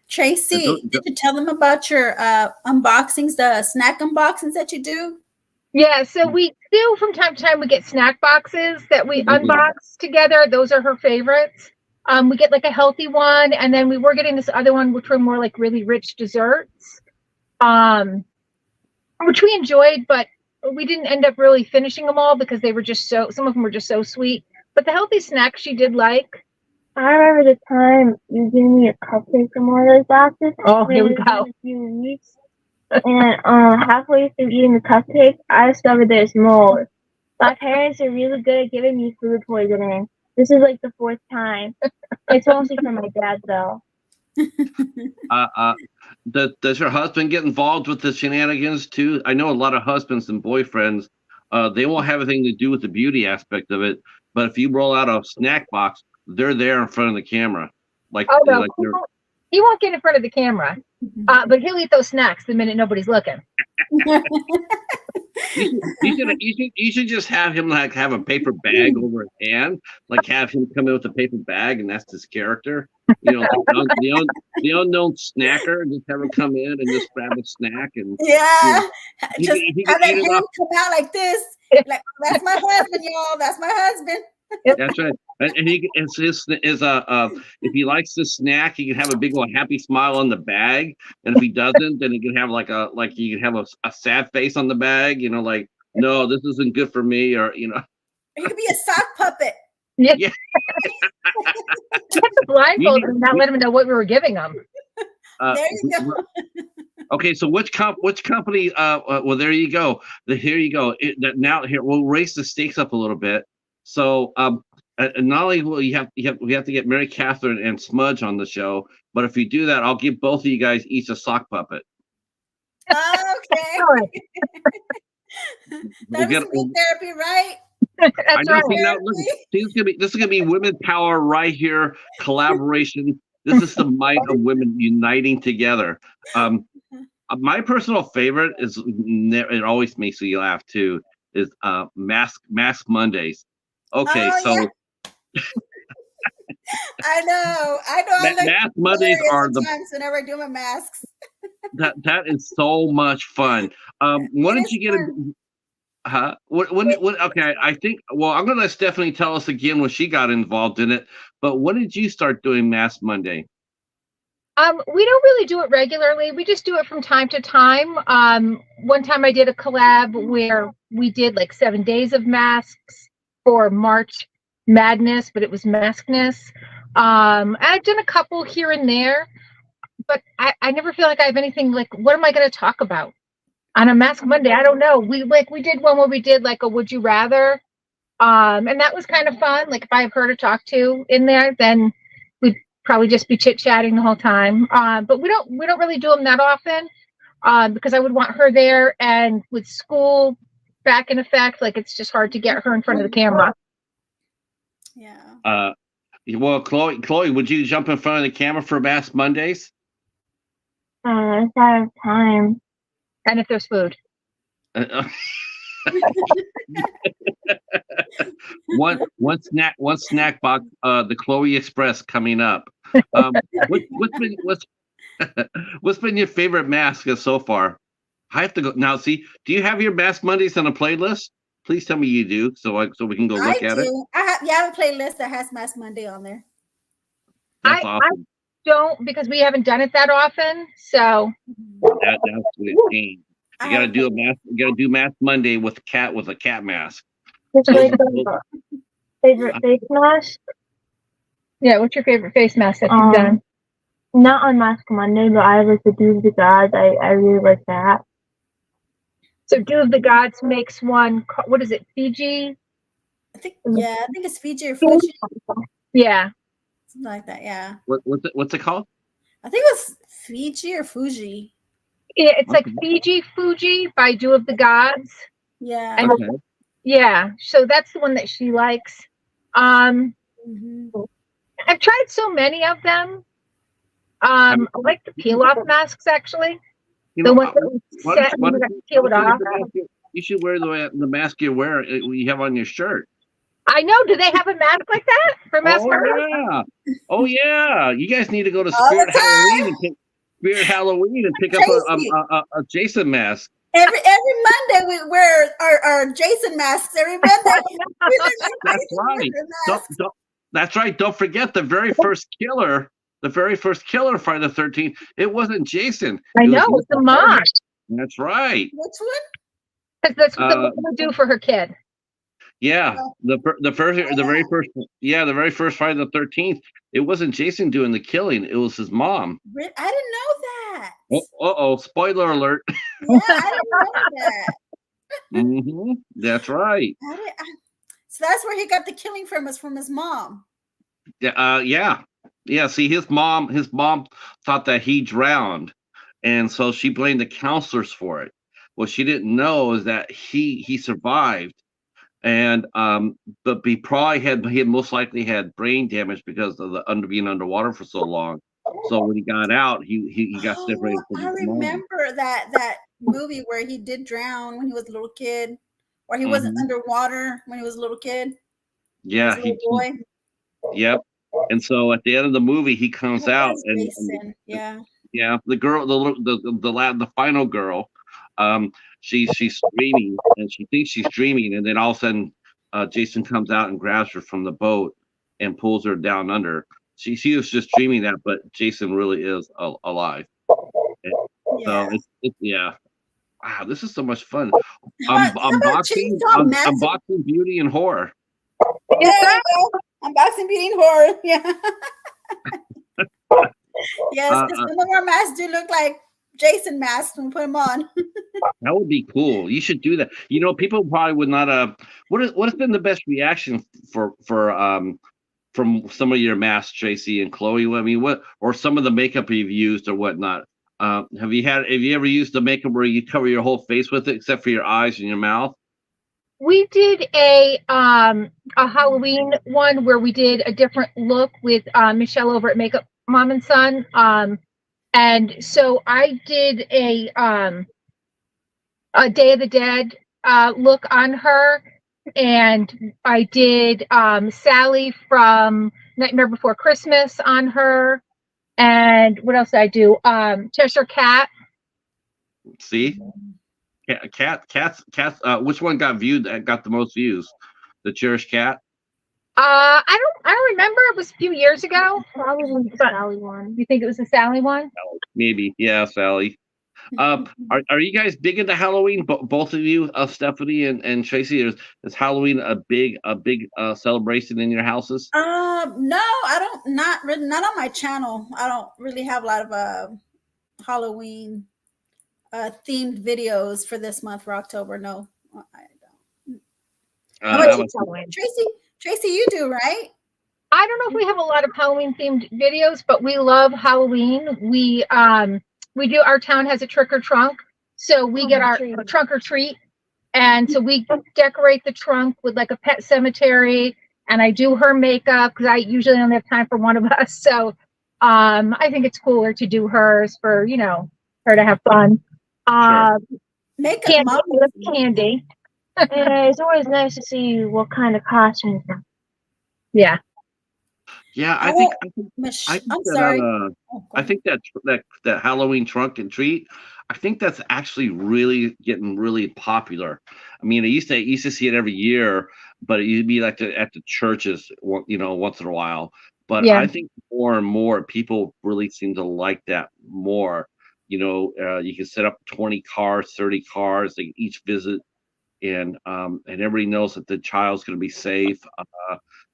Tracey, did you tell them about your unboxings, the snack unboxings that you do? Yeah, so we do from time to time. We get snack boxes that we unbox together. Those are her favorites. We get like a healthy one, and then we were getting this other one, which were more like really rich desserts, which we enjoyed, but we didn't end up really finishing them all because they were some of them were just so sweet. But the healthy snacks she did like. I remember the time you gave me a cupcake from one of those boxes. Oh, here we go. A few weeks. And halfway through eating the cupcake, I discovered there's mold. My parents are really good at giving me food poisoning. This is like the 4th time. It's mostly from my dad, though. Does your husband get involved with the shenanigans too? I know a lot of husbands and boyfriends, they won't have anything to do with the beauty aspect of it. But if you roll out a snack box, they're there in front of the camera. He won't get in front of the camera, but he'll eat those snacks the minute nobody's looking. You should just have him have a paper bag over his hand, like have him come in with a paper bag, and that's his character. The unknown snacker. Just have him come in and just grab a snack and just have that hand come out like this. Like, that's my husband, y'all. That's my husband. That's right. And if he likes the snack, he can have a big old happy smile on the bag. And if he doesn't, then he can have you can have a sad face on the bag. Like, no, this isn't good for me, or He could be a sock puppet. Yeah. Blindfold and not let him know what we were giving him. There you go. Okay, so which company? Well, there you go. Here you go. Here we'll raise the stakes up a little bit. So, not only will we have to get Mary Catherine and Smudge on the show, but if you do that, I'll give both of you guys each a sock puppet. Okay. That's good therapy, right? That's right. Look, this is gonna be women power right here. Collaboration. This is the might of women uniting together. My personal favorite is, it always makes me laugh too, is Mask Mondays. Okay, Oh, so I know. I look Mask Mondays are the times whenever I do my masks. that is so much fun. When did you get a okay, I think, well, I'm gonna let Stephanie tell us again when she got involved in it, but when did you start doing Mask Monday? We don't really do it regularly. We just do it from time to time. One time I did a collab where we did like 7 days of masks for March Madness, but it was Maskness. I've done a couple here and there, but I never feel like I have anything like, what am I going to talk about on a Mask Monday? I don't know. We did one where we did like a Would You Rather, and that was kind of fun. Like if I have her to talk to in there, then we'd probably just be chit-chatting the whole time. But we don't really do them that often, because I would want her there, and with school back in effect, like it's just hard to get her in front of the camera. Yeah. Well, Chloe, would you jump in front of the camera for Mask Mondays? It's out of time. And if there's food. One snack box, the Chloe Express coming up. What's been your favorite mask so far? I have to go now. See, do you have your Mask Mondays on a playlist? Please tell me you do, so we can go look at it. I have a playlist that has Mask Monday on there. That's awesome. I don't, because we haven't done it that often. So that's what it means. You gotta do a mask. You gotta do Mask Monday with a cat mask. Favorite face mask? Yeah, what's your favorite face mask that you've done? Not on Mask Monday, but I like the Do of the Gods. I really like that. So Do of the Gods makes one. What is it? Fiji? I think it's Fiji or Fuji. Yeah. Something like that, yeah. What's it called? I think it was Fiji or Fuji. Yeah, it's like Fiji Fuji by Do of the Gods. Yeah. And yeah, so that's the one that she likes. I've tried so many of them. I like the peel off masks actually. The ones that set and you have to peel it off. You should wear the mask you have on your shirt. I know. Do they have a mask like that for mask? Oh yeah. You guys need to go to Spirit Halloween and pick up a Jason mask. Every Monday we wear our Jason masks. Every Monday. That's right. That's right. Don't forget the very first killer. The very first killer, Friday the 13th. It wasn't Jason. I know. It's the mom. That's right. Which one? Because that's what the mom would do for her kid. Yeah, the very first Friday the 13th. It wasn't Jason doing the killing. It was his mom. I didn't know that. Oh! Spoiler alert. Yeah, I didn't know that. That's right. So that's where he got the killing from, was from his mom. Yeah. See, his mom thought that he drowned, and so she blamed the counselors for it. What she didn't know is that he survived. And but he most likely had brain damage because of being underwater for so long. So when he got out, he got separated from his mom. I remember that movie where he did drown when he was a little kid, or he wasn't underwater when he was a little kid. Yeah, boy. Yep. And so at the end of the movie, he comes out and the girl, the final girl. She's screaming and she thinks she's dreaming, and then all of a sudden Jason comes out and grabs her from the boat and pulls her down under. She was just dreaming that, but Jason really is alive. So wow, this is so much fun. Unboxing beauty and horror. Yeah, unboxing beauty and horror. Yeah. Yes, some of our masks do look like Jason masks when we put them on. That would be cool. You should do that. You know, people probably would not. What has been the best reaction from some of your masks, Tracey and Chloe? I mean, or some of the makeup you've used or whatnot? Have you ever used the makeup where you cover your whole face with it except for your eyes and your mouth? We did a Halloween one where we did a different look with Michelle over at Makeup mom and son. And so I did a Day of the Dead look on her, and I did Sally from Nightmare Before Christmas on her, and what else did I do? Cheshire Cat. See, cats. Which one got viewed? That got the most views? The Cherished Cat. I don't remember. It was a few years ago. Probably the Sally one. You think it was the Sally one? Maybe, yeah, Sally. Are you guys big into Halloween? Both of you, Stephanie and Tracey. Is Halloween a big celebration in your houses? No, I don't. Not on my channel. I don't really have a lot of Halloween themed videos for this month for October. No, I don't. How about you, Tracey, you do, right? I don't know if we have a lot of Halloween themed videos, but we love Halloween. We do, our town has a trick or trunk, so we get our trunk or treat, and so we decorate the trunk with like a pet cemetery, and I do her makeup because I usually only have time for one of us, so I think it's cooler to do hers for, you know, her to have fun. Sure. Makeup, candy. Yeah, it's always nice to see what kind of costumes. Yeah. Yeah, I think that Halloween trunk and treat, I think that's actually really getting really popular. I mean, I used to see it every year, but it used to be like at the churches, you know, once in a while. But Yeah. I think more and more people really seem to like that more. You know, you can set up 20 cars, 30 cars, they each visit, and everybody knows that the child's going to be safe.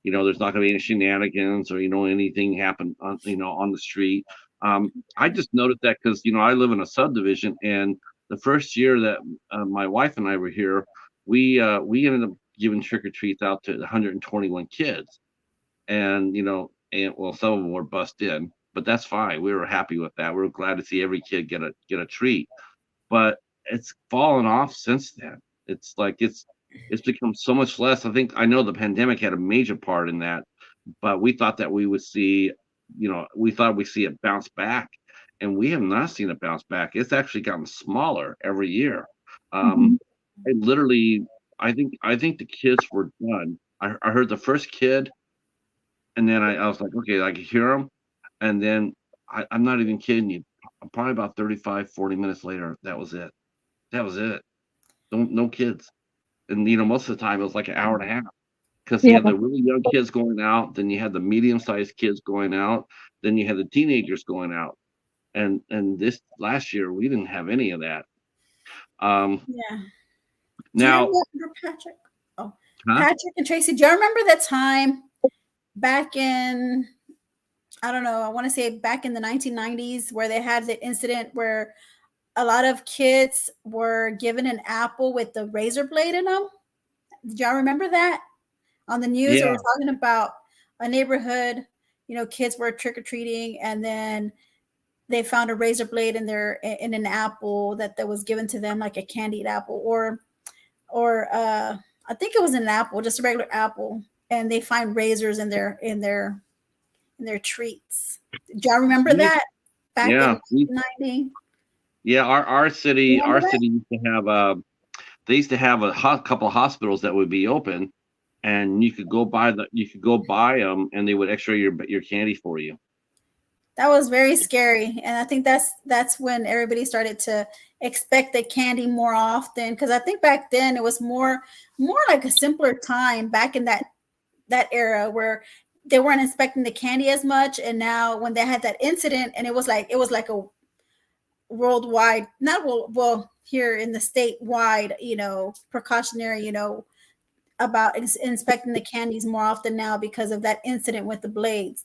You know, there's not going to be any shenanigans or, you know, anything happen on, you know, on the street. I just noticed that because, you know, I live in a subdivision, and the first year that my wife and I were here, we ended up giving trick or treats out to 121 kids, and you know, and well, some of them were bust in, but that's fine. We were happy with that. We were glad to see every kid get a treat, but it's fallen off since then. It's like it's become so much less. I know the pandemic had a major part in that, but we thought that we would see, you know, we thought we'd see it bounce back, and we have not seen it bounce back. It's actually gotten smaller every year. I literally, I think the kids were done. I heard the first kid, and then I was like, okay, I could hear them, and then I'm not even kidding you. Probably about 35, 40 minutes later, that was it. That was it. No kids. And you know, most of the time it was like an hour and a half, because you had the really young kids going out, then you had the medium-sized kids going out, then you had the teenagers going out, and this last year we didn't have any of that. Yeah. Now, Patrick. Oh, huh? Patrick and Tracey, do you remember that time back in, I don't know, I want to say back in the 1990s, where they had the incident where a lot of kids were given an apple with the razor blade in them? Did y'all remember that? On the news, they were talking about a neighborhood, you know, kids were trick-or-treating, and then they found a razor blade in an apple that was given to them, like a candied apple, or I think it was an apple, just a regular apple, and they find razors in their treats. Do y'all remember that back in 1990? Yeah, our city used to have they used to have a couple of hospitals that would be open, and you could go buy them, and they would x-ray your candy for you. That was very scary, and I think that's when everybody started to expect the candy more often, because I think back then it was more like a simpler time back in that era where they weren't expecting the candy as much. And now when they had that incident, and it was like a worldwide, not well here in the statewide, you know, precautionary, you know, about inspecting the candies more often now because of that incident with the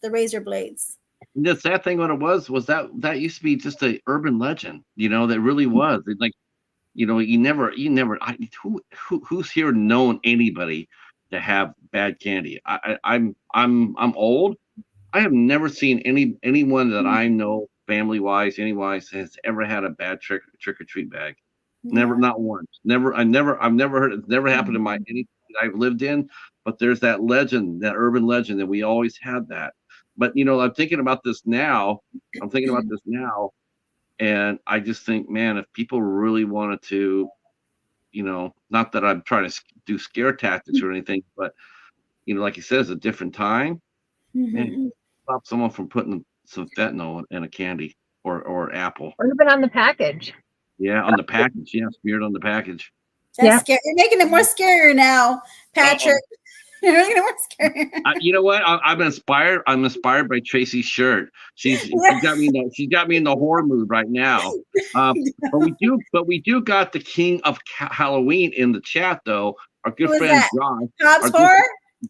razor blades. And the sad thing what it was that used to be just an urban legend, you know, that really was. It, like, you know, who's here known anybody to have bad candy? I'm old. I have never seen anyone that I know, family wise, anywise, has ever had a bad trick or treat bag. Never, not once. I've never heard. It's never happened in any I've lived in. But there's that legend, that urban legend, that we always had that. But I'm thinking about this now. And I just think, man, if people really wanted to, not that I'm trying to do scare tactics or anything, but like you said, it's a different time. Man, stop someone from putting some fentanyl in a candy or apple. Or even on the package. Yeah, on the package. Yeah, smeared on the package. That's scary. You're making it more scarier now, Patrick. You're making it more scarier. You know what? I'm inspired. I'm inspired by Tracey's shirt. She got me in the horror mood right now. But we do got the king of Halloween in the chat though. Our good friend John. Hobbs Horror.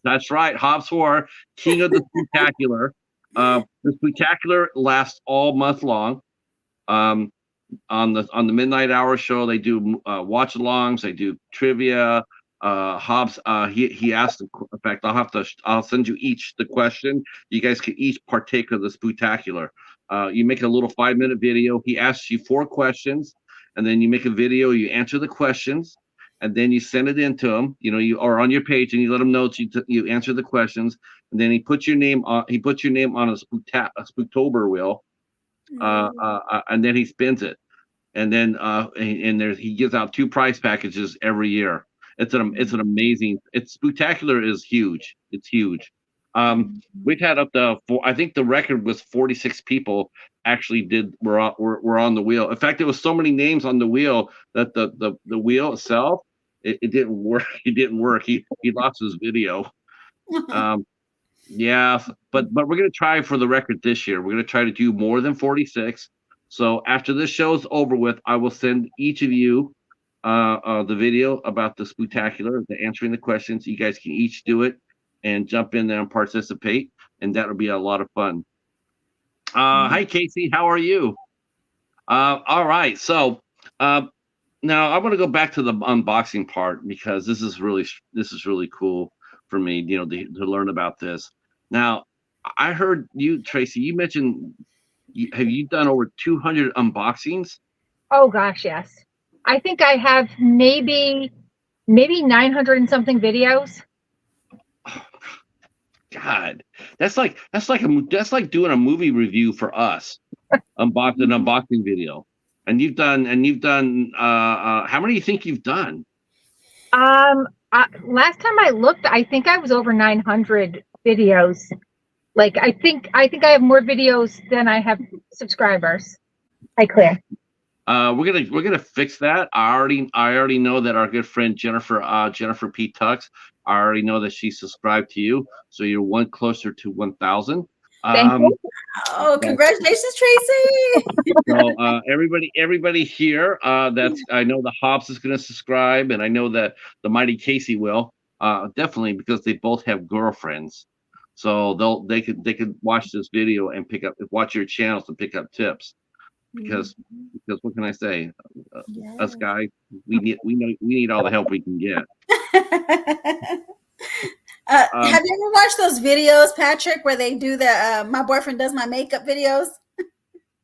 That's right, Hobbs Horror, king of the spectacular. The spectacular lasts all month long. On the midnight hour show, they do watch-alongs, they do trivia. Hobbs, he asked. In fact, I'll send you each the question. You guys can each partake of the spectacular. You make a little 5-minute video. He asks you 4 questions, and then you make a video. You answer the questions, and then you send it in to him. You are on your page, and you let him know you answer the questions, and then he puts your name on. He puts your name on a Spooktober wheel, and then he spins it, and then he gives out 2 prize packages every year. It's an amazing. Spectacular is huge. It's huge. We've had up to I think the record was 46 people actually were on the wheel. In fact, there was so many names on the wheel that the wheel itself it didn't work. It didn't work. He lost his video. Yeah, but we're gonna try for the record this year. We're gonna try to do more than 46. So after this show is over with, I will send each of you the video about the spectacular, the answering the questions. You guys can each do it and jump in there and participate, and that'll be a lot of fun. Hi Casey, how are you? All right, so now I want to go back to the unboxing part because this is really cool for me, to learn about this. Now, I heard you, Tracey, you mentioned have you done over 200 unboxings? Oh gosh, yes. I think I have maybe 900 and something videos. God, that's like doing a movie review for us. Unboxing video. And you've done how many do you think you've done? Last time I looked, I think I was over 900 videos. Like I think I have more videos than I have subscribers. Hi Claire. We're gonna fix that. I already know that our good friend Jennifer P. Tux, I already know that she subscribed to you, so you're one closer to 1,000. Thank you. Oh, congratulations, Tracey! So everybody here, I know the Hobbs is gonna subscribe, and I know that the mighty Casey will, definitely, because they both have girlfriends, so they could watch this video and watch your channels and pick up tips. Because what can I say? Us guys, we need all the help we can get. Have you ever watched those videos, Patrick, where they do the my boyfriend does my makeup videos?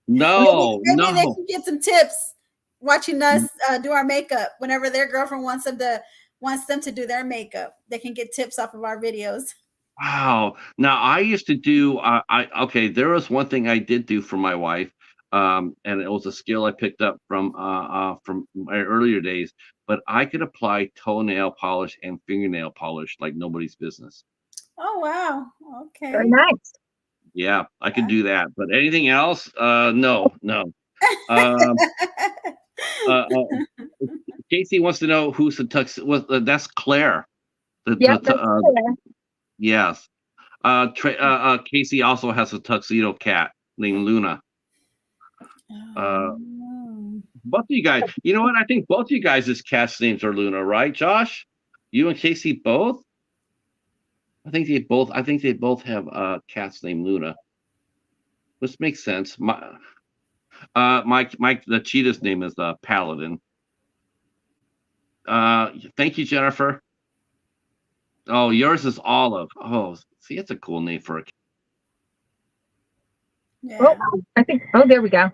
No, maybe they can get some tips watching us do our makeup. Whenever their girlfriend wants them to do their makeup, they can get tips off of our videos. Wow. Now I used to do. There was one thing I did do for my wife. And it was a skill I picked up from my earlier days, but I could apply toenail polish and fingernail polish like nobody's business. Oh, wow. Okay. Very nice. Yeah, I could do that, but anything else? No. Casey wants to know who's the tux. That's Claire. That's Claire. Yes. Casey also has a tuxedo cat named Luna. Both of you guys, you know what? I think both of you guys' cats' names are Luna, right, Josh? You and Casey both? I think they both have cats named Luna. Which makes sense. Mike, the cheetah's name is Paladin. Thank you, Jennifer. Oh, yours is Olive. Oh, see, it's a cool name for a cat. Yeah. There we go.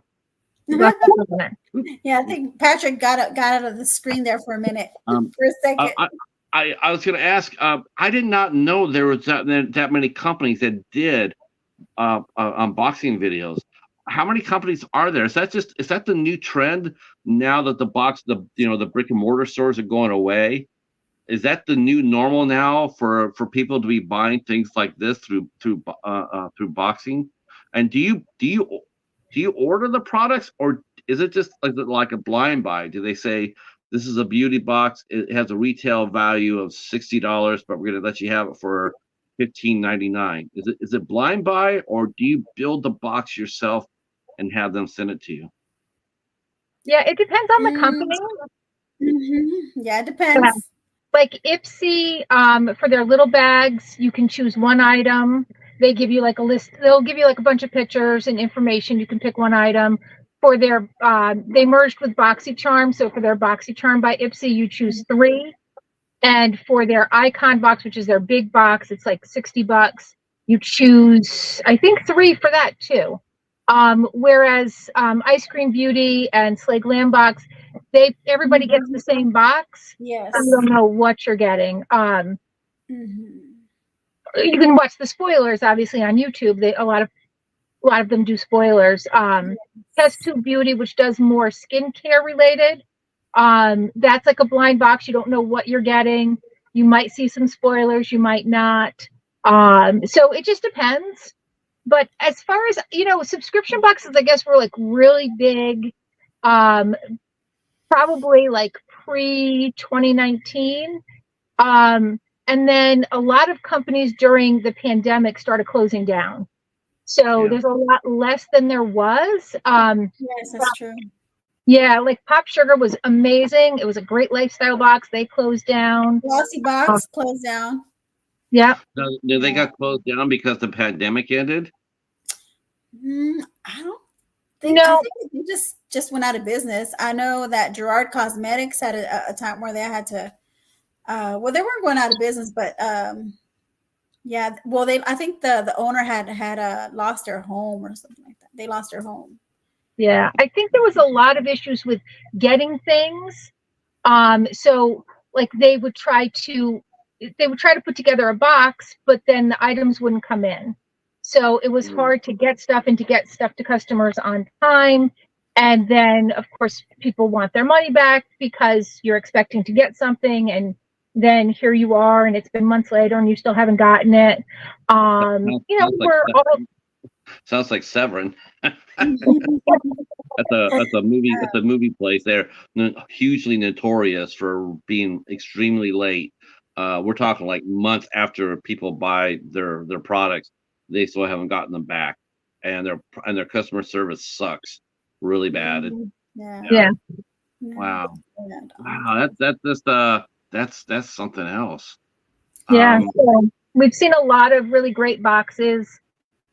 Yeah, I think Patrick got out of the screen there for a minute. For a second. I was going to ask. I did not know there was that many companies that did unboxing videos. How many companies are there? Is that the new trend now that the brick and mortar stores are going away? Is that the new normal now for people to be buying things like this through boxing? And do you order the products, or is it just like a blind buy? Do they say this is a beauty box? It has a retail value of $60, but we're going to let you have it for $15.99? Is it blind buy, or do you build the box yourself and have them send it to you? Yeah, it depends on the company. Yeah, it depends. Like Ipsy, for their little bags, you can choose one item. They give you like a list. They'll give you like a bunch of pictures and information. You can pick one item. For their, they merged with BoxyCharm. So for their BoxyCharm by Ipsy, you choose 3. And for their Icon box, which is their big box, it's like $60. You choose, I think, 3 for that too. Whereas Ice Cream Beauty and Slay Glam box, everybody gets the same box. Yes. You don't know what you're getting. You can watch the spoilers, obviously, on YouTube. A lot of them do spoilers. Test Tube Beauty, which does more skincare related. That's like a blind box. You don't know what you're getting. You might see some spoilers, you might not. So it just depends. But as far as, subscription boxes, I guess, were like really big, probably like pre-2019. And then a lot of companies during the pandemic started closing down. So there's a lot less than there was. Yes, that's true. Yeah, like Pop Sugar was amazing. It was a great lifestyle box. They closed down. Glossy box closed down. Yeah. Did they got closed down because the pandemic ended? I don't think. No. I think they just went out of business. I know that Gerard Cosmetics had a time where they had to. Well, they weren't going out of business, but yeah. Well, I think the owner had lost their home or something like that. They lost their home. Yeah, I think there was a lot of issues with getting things. So like they would try to put together a box, but then the items wouldn't come in. So it was hard to get stuff and to get stuff to customers on time. And then, of course, people want their money back because you're expecting to get something, and then here you are, and it's been months later, and you still haven't gotten it. Sounds like Severin. At the movie place, they're hugely notorious for being extremely late. We're talking like months after people buy their products, they still haven't gotten them back, and their customer service sucks really bad. Yeah. Wow. That's something else. Yeah. So we've seen a lot of really great boxes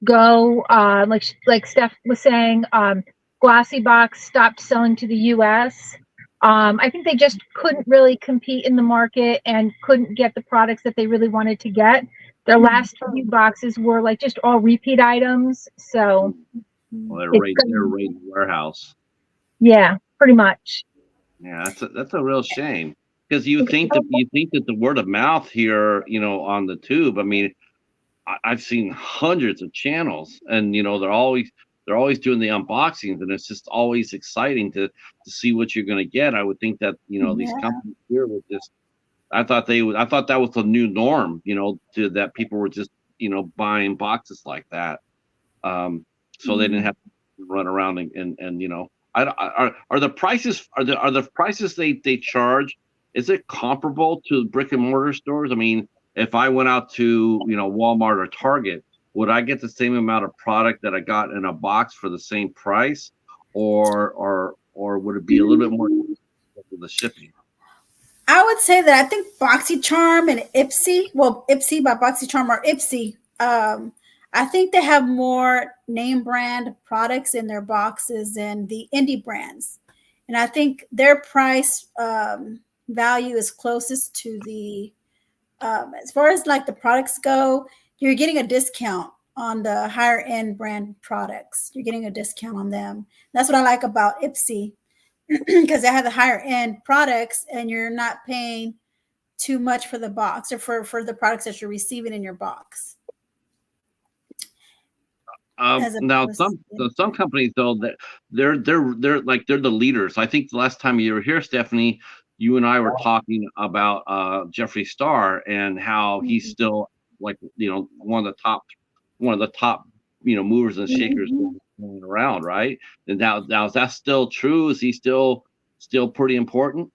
go. Like Steph was saying, Glossy Box stopped selling to the U.S. I think they just couldn't really compete in the market and couldn't get the products that they really wanted to get. Their last few boxes were like just all repeat items. So they're raiding the warehouse. Yeah, pretty much. Yeah, that's a real shame, because you think that the word of mouth here, on the tube. I mean, I've seen hundreds of channels, and they're always doing the unboxings, and it's just always exciting to see what you're going to get. I would think that these companies here would just. I thought that was the new norm, that people were just buying boxes like that, so they didn't have to run around and are the prices they charge, is it comparable to brick and mortar stores? I mean, if I went out to Walmart or Target, would I get the same amount of product that I got in a box for the same price, or would it be a little bit more for the shipping? I would say that I think BoxyCharm and Ipsy, Ipsy by BoxyCharm or Ipsy, I think they have more name brand products in their boxes than the indie brands. And I think their price value is closest to the, as far as like the products go, you're getting a discount on the higher end brand products. You're getting a discount on them. That's what I like about Ipsy, because they have the higher end products and you're not paying too much for the box or for the products that you're receiving in your box. Now opposed to- some companies though that they're like they're the leaders. I think the last time you were here, Stephanie, you and I were talking about Jeffree Star and how he's still like one of the top movers and shakers going around, right? And now is that still true? Is he still pretty important?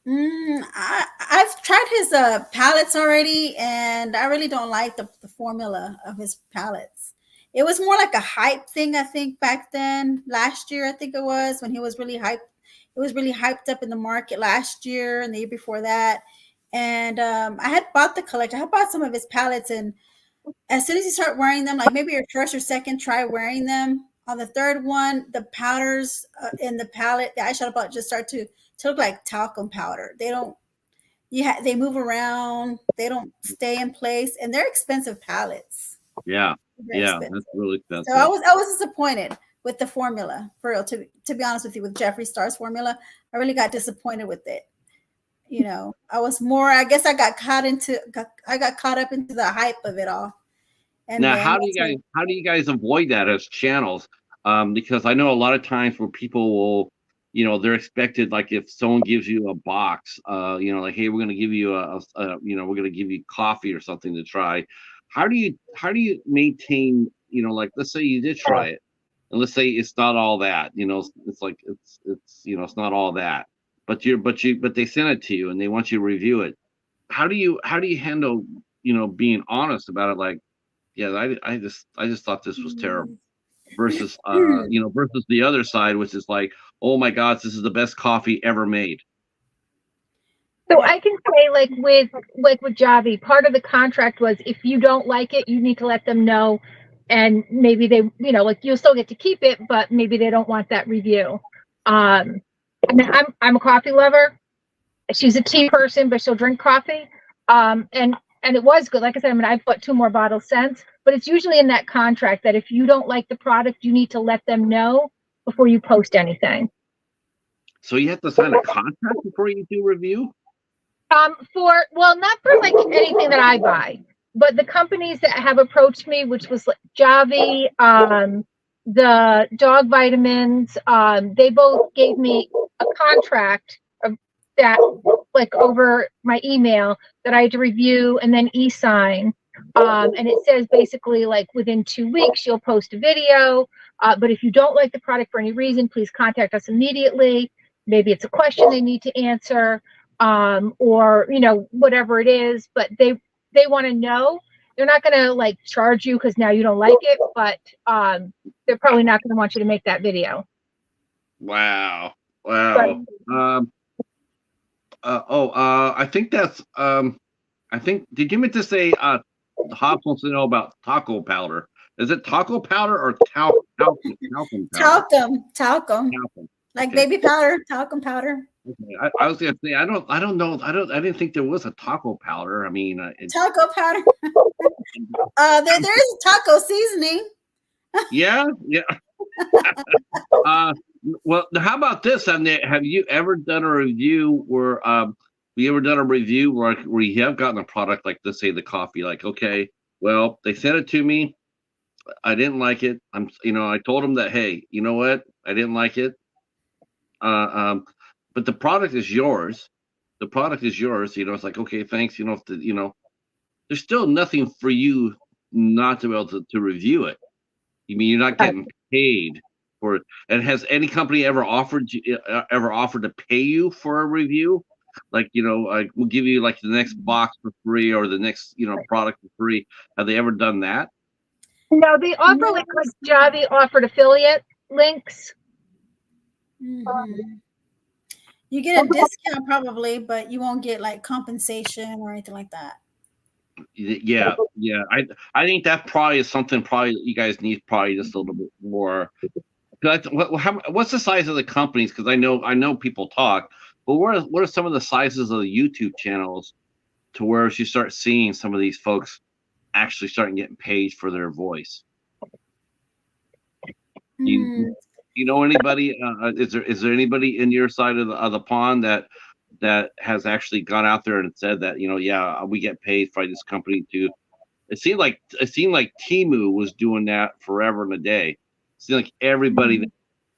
I've tried his palettes already, and I really don't like the formula of his palettes. It was more like a hype thing, I think, back then. Last year, I think it was when he was really hyped. It was really hyped up in the market last year and the year before that. And I had bought the collection. I had bought some of his palettes, and as soon as you start wearing them, like maybe your first or second try wearing them, on the third one, the powders in the palette, the eyeshadow palette just start to look like talcum powder. They don't, they move around, they don't stay in place, and they're expensive palettes. Yeah, They're expensive. that's really expensive. So I was disappointed with the formula, for real. To be honest with you, with Jeffree Star's formula, I really got disappointed with it. I was more. I guess I got caught up into the hype of it all. And now, then how do you guys avoid that as channels? Because I know a lot of times where people will, they're expected, like if someone gives you a box, like, hey, we're going to give you we're going to give you coffee or something to try. How do you maintain, like, let's say you did try it, and let's say it's not all that, it's like it's it's not all that, but they sent it to you and they want you to review it. How do you handle, being honest about it? Like, yeah, I just thought this was terrible. Versus versus the other side, which is like, oh my gosh, this is the best coffee ever made. So I can say, like with Javi, part of the contract was if you don't like it, you need to let them know, and maybe they, like you'll still get to keep it, but maybe they don't want that review. I mean, I'm a coffee lover. She's a tea person, but she'll drink coffee. And it was good. Like I said, I mean, I've bought 2 more bottles since, but it's usually in that contract that if you don't like the product, you need to let them know before you post anything. So you have to sign a contract before you do review? Not for like anything that I buy, but the companies that have approached me, which was like Javi, the dog vitamins, they both gave me a contract of that, like over my email, that I had to review and then e-sign. And it says basically like within 2 weeks you'll post a video, but if you don't like the product for any reason, please contact us immediately. Maybe it's a question they need to answer, or whatever it is, but they want to know. They're not going to like charge you because now you don't like it, but they're probably not going to want you to make that video. Wow. But, I think that's I think, did you mean to say Hobbs wants to know about taco powder? Is it taco powder or talcum powder? Talcum. Like Okay. baby powder, talcum powder. Okay. I was gonna say I don't know. I didn't think there was a taco powder. I mean, Taco powder. There is taco seasoning. Yeah. Well, how about this? Have you ever done a review where you have gotten a product like, let's say the coffee, like, okay, well, they sent it to me, I didn't like it. I told them that, hey, you know what, I didn't like it. But the product is yours. The product is yours. It's like, okay, thanks. There's still nothing for you not to be able to review it. You mean you're not getting paid for it? And has any company ever offered to pay you for a review? Like, like we'll give you like the next box for free or the next, product for free. Have they ever done that? No, they offer like Javi offered affiliate links. Mm-hmm. You get a discount probably, but you won't get like compensation or anything like that. Yeah. I think that probably is something you guys need probably just a little bit more. What's the size of the companies? Because I know people talk, but what are some of the sizes of the YouTube channels to where you start seeing some of these folks actually starting getting paid for their voice? You know anybody? Is there anybody in your side of the pond that has actually gone out there and said that, yeah, we get paid by this company to It seemed like Temu was doing that forever and a day. It seemed like everybody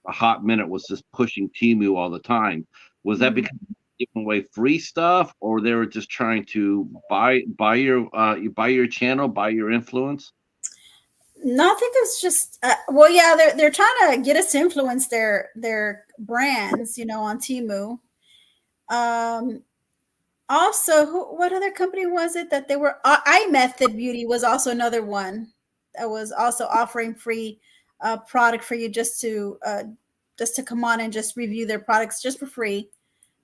a hot minute was just pushing Temu all the time. Was that because giving away free stuff, or they were just trying to buy your channel, buy your influence? No, I think it's just well, yeah, they're trying to get us to influence their brands, on Temu. Also, what other company was it that they were? iMethod Beauty was also another one that was also offering free product for you just to come on and just review their products just for free.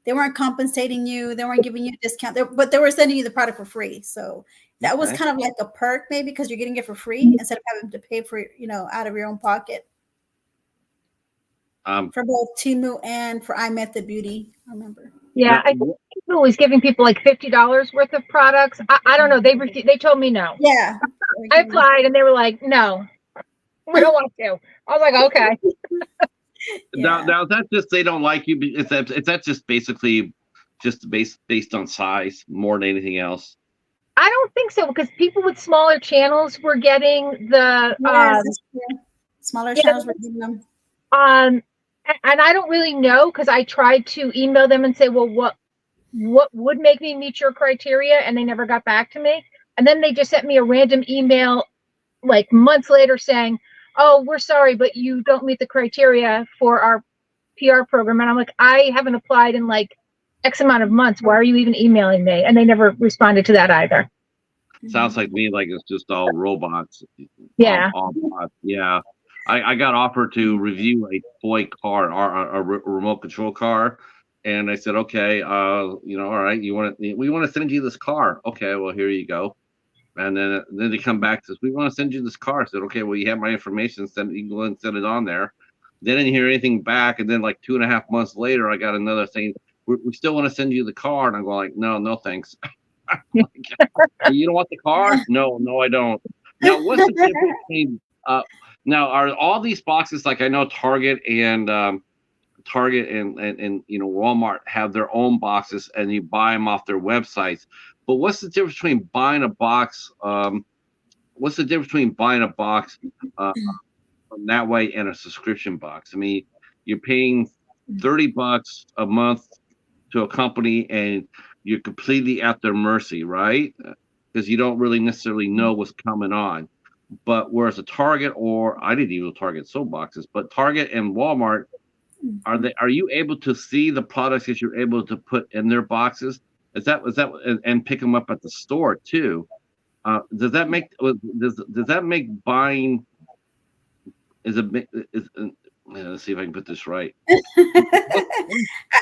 They weren't compensating you. They weren't giving you a discount, but they were sending you the product for free. So that was kind of like a perk, maybe, because you're getting it for free instead of having to pay for, out of your own pocket. For both Temu and for iMethod Beauty, I remember. Yeah, I think Temu was giving people like $50 worth of products. I don't know. They told me no. Yeah. I applied and they were like, no, we don't want to. I was like, okay. Now that's just they don't like you. Is that just basically just based on size more than anything else? I don't think so, because people with smaller channels were getting the smaller channels were getting them. And I don't really know, because I tried to email them and say, well, what would make me meet your criteria, and they never got back to me. And then they just sent me a random email like months later saying, oh, we're sorry, but you don't meet the criteria for our PR program. And I'm like, I haven't applied in like X amount of months. Why are you even emailing me? And they never responded to that either. Sounds like me like it's just all robots. Yeah. All bots. Yeah. I got offered to review a toy car, a remote control car. And I said, okay, all right, we want to send you this car. Okay, well, here you go. And then they come back and says, we want to send you this car. I said, okay, well, you have my information. You can go and send it on there. They didn't hear anything back. And then like 2.5 months later, I got another saying, we still want to send you the car. And I'm going like, no, thanks. You don't want the car? No, I don't. Now, what's the difference between, now are all these boxes, like I know Target and Walmart have their own boxes and you buy them off their websites. But what's the difference between buying a box? What's the difference between buying a box that way and a subscription box? I mean, you're paying $30 a month to a company and you're completely at their mercy, right? Because you don't really necessarily know what's coming on. But whereas a Target, or I didn't even Target sold boxes, but Target and Walmart, are you able to see the products that you're able to put in their boxes? Is that and pick them up at the store too? Does that make buying let's see if I can put this right.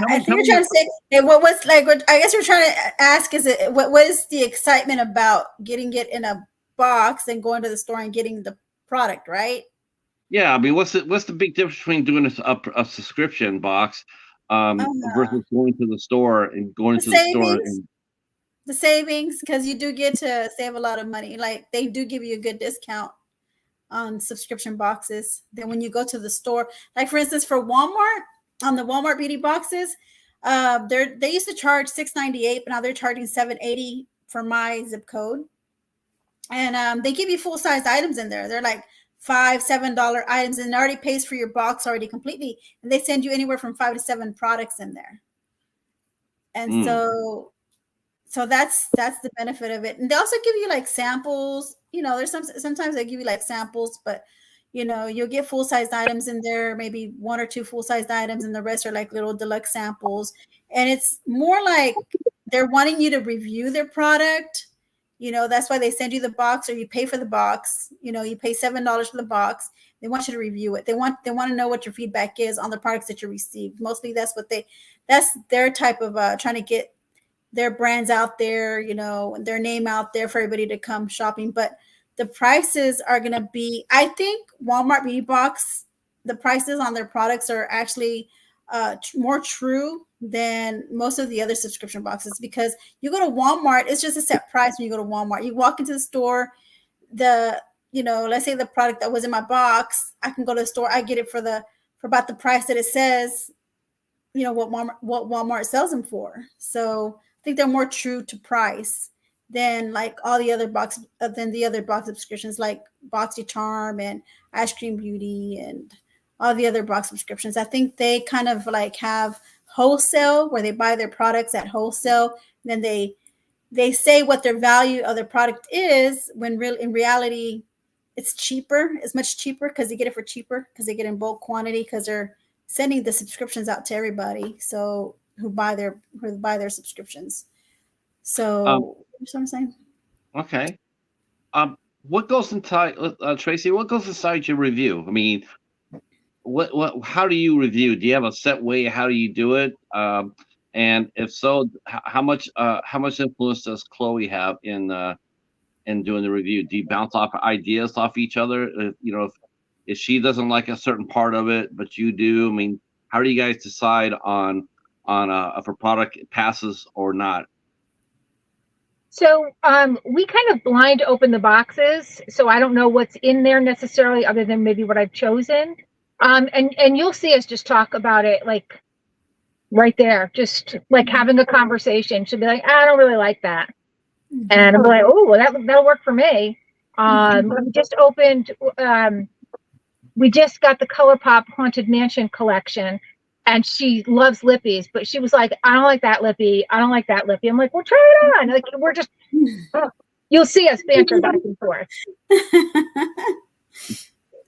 I think you're trying to say I guess you're trying to ask, is it what is the excitement about getting it in a box and going to the store and getting the product, right? Yeah, I mean, what's the big difference between doing a subscription box versus going to the store and going to the store? The savings, because you do get to save a lot of money. Like they do give you a good discount on subscription boxes. Then when you go to the store, like for instance, for Walmart, on the Walmart beauty boxes, they used to charge $6.98, but now they're charging $7.80 for my zip code. And they give you full-size items in there. They're like $5-7 items, and it already pays for your box already completely. And they send you anywhere from 5 to 7 products in there. And so that's the benefit of it. And they also give you like samples. There's sometimes they give you like samples, but you'll get full-sized items in there, maybe 1 or 2 full-sized items, and the rest are like little deluxe samples. And it's more like they're wanting you to review their product. That's why they send you the box, or you pay for the box. You pay $7 for the box. They want you to review it. They want to know what your feedback is on the products that you received. Mostly that's their type of trying to get their brands out there, their name out there for everybody to come shopping. But the prices are going to be, I think Walmart Beauty Box, the prices on their products are actually more true than most of the other subscription boxes, because you go to Walmart, it's just a set price. When you go to Walmart, you walk into the store, let's say the product that was in my box, I can go to the store, I get it for about the price that it says, what Walmart sells them for. So I think they're more true to price than like all the other box subscriptions like BoxyCharm and Ice Cream Beauty and all the other box subscriptions. I think they kind of like have wholesale where they buy their products at wholesale, and then they say what their value of their product is when in reality it's cheaper. It's much cheaper because they get it for cheaper because they get in bulk quantity because they're sending the subscriptions out to everybody. So who buy their subscriptions. So that's what I'm saying. Okay. What goes inside, Tracey? What goes inside your review? I mean, how do you review? Do you have a set way? How do you do it? And if so, how much influence does Chloe have in doing the review? Do you bounce off ideas off each other? If she doesn't like a certain part of it, but you do, I mean, how do you guys decide on if a product passes or not? So we kind of blind open the boxes, so I don't know what's in there necessarily, other than maybe what I've chosen. And you'll see us just talk about it like right there, just like having a conversation. She'll be like, I don't really like that, and I'm like, oh, well, that'll work for me. We just opened. We just got the ColourPop Haunted Mansion collection. And she loves lippies, but she was like, I don't like that lippy. I don't like that lippy. I'm like, well, try it on. Like, we're just, you'll see us banter back and forth.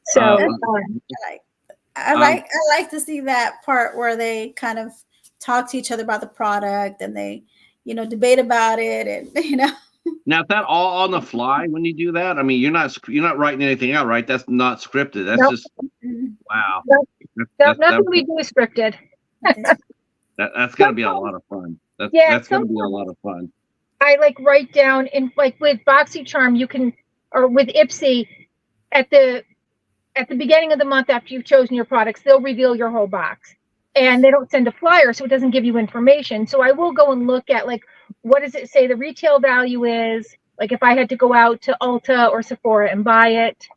So I like to see that part where they kind of talk to each other about the product and they, debate about it and, Now, is that all on the fly when you do that? I mean, you're not writing anything out, right? That's not scripted. That's just wow. Nothing we do is scripted. That's got to be a lot of fun. That's going to be a lot of fun. I like write down in like with BoxyCharm, you can, or with Ipsy, at the beginning of the month after you've chosen your products, they'll reveal your whole box, and they don't send a flyer, so it doesn't give you information. So I will go and look at like, what does it say the retail value is? Like if I had to go out to Ulta or Sephora and buy it,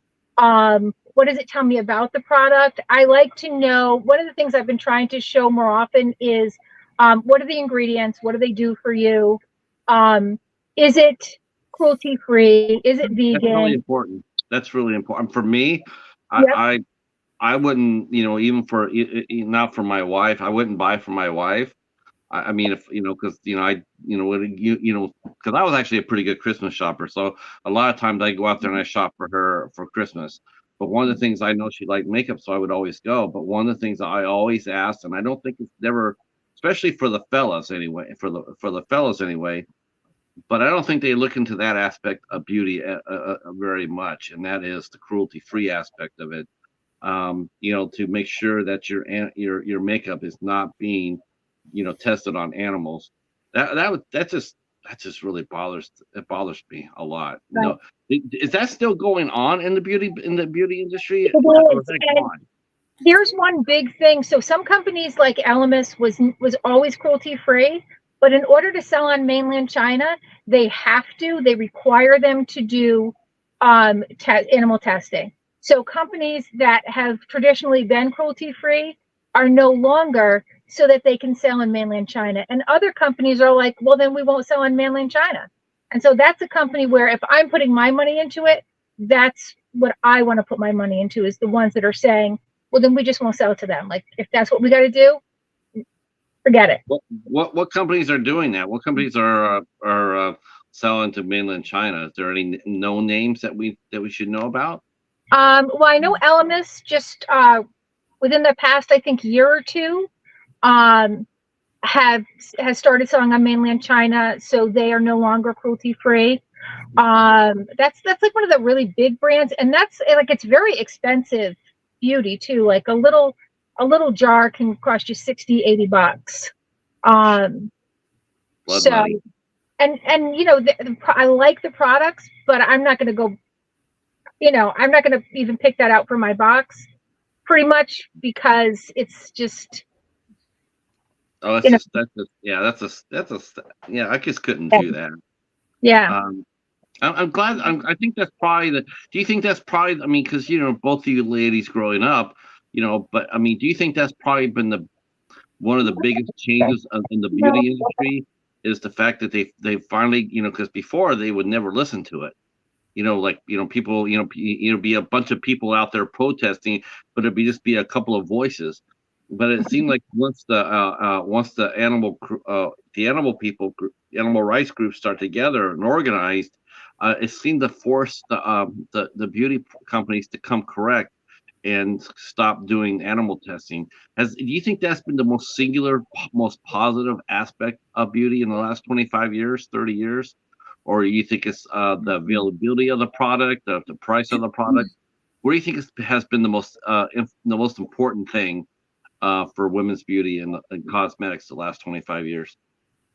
what does it tell me about the product? I like to know, one of the things I've been trying to show more often is what are the ingredients? What do they do for you? Is it cruelty free? Is it vegan? That's really important. That's really important. For me, I wouldn't, even for, not for my wife, I wouldn't buy for my wife. I mean, if because because I was actually a pretty good Christmas shopper, so a lot of times I go out there and I shop for her for Christmas. But one of the things, I know she liked makeup, so I would always go. But one of the things I always ask, and I don't think it's never, especially for the fellas anyway, but I don't think they look into that aspect of beauty very much, and that is the cruelty-free aspect of it. To make sure that your makeup is not being tested on animals. That just really bothers me a lot. Right. Is that still going on in the beauty industry? Here's one big thing. So some companies like Elemis was always cruelty free, but in order to sell on mainland China, they require them to do animal testing. So companies that have traditionally been cruelty free are no longer, so that they can sell in mainland China. And other companies are like, well, then we won't sell in mainland China. And so that's a company where if I'm putting my money into it, that's what I want to put my money into, is the ones that are saying, well, then we just won't sell to them. Like, if that's what we got to do, forget it. What companies are doing that? What companies are selling to mainland China? Is there any known names that we should know about? Well, I know Elemis just within the past, I think, year or two, has started selling on mainland China, so they are no longer cruelty free. That's like one of the really big brands, and that's like, it's very expensive beauty too. Like a little jar can cost you $60-$80. Money. And I like the products, but I'm not going to go. I'm not going to even pick that out for my box, pretty much, because it's just. Oh, I just couldn't do that. Yeah. I'm glad. I think that's probably do you think that's probably? I mean, because both of you ladies growing up, but I mean, do you think that's probably been one of the biggest changes in the beauty industry? is the fact that they finally, because before they would never listen to it. People, be a bunch of people out there protesting, but it'd just be a couple of voices. But it seemed like once the animal rights groups start together and organized, it seemed to force the beauty companies to come correct and stop doing animal testing. Do you think that's been the most singular, most positive aspect of beauty in the last 25 years, 30 years? Or you think it's the availability of the product, the price of the product? What do you think has been the most important thing for women's beauty and cosmetics the last 25 years?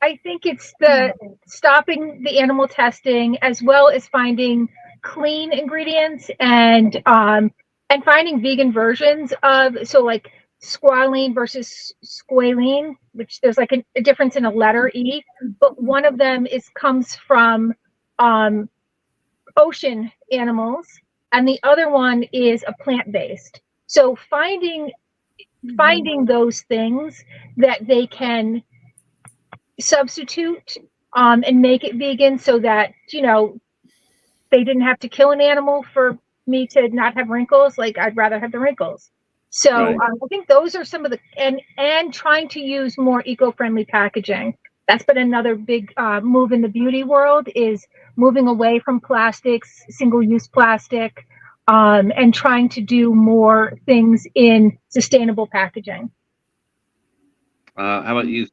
I think it's the stopping the animal testing, as well as finding clean ingredients and finding vegan versions of, so like squalene versus squalene, which there's like a difference in a letter E, but one of them comes from ocean animals, and the other one is a plant-based. So finding those things that they can substitute and make it vegan, so that they didn't have to kill an animal for me to not have wrinkles. Like, I'd rather have the wrinkles. So Right. I think those are some of the, and trying to use more eco-friendly packaging. That's been another big move in the beauty world, is moving away from plastics, single-use plastic, and trying to do more things in sustainable packaging. How about you?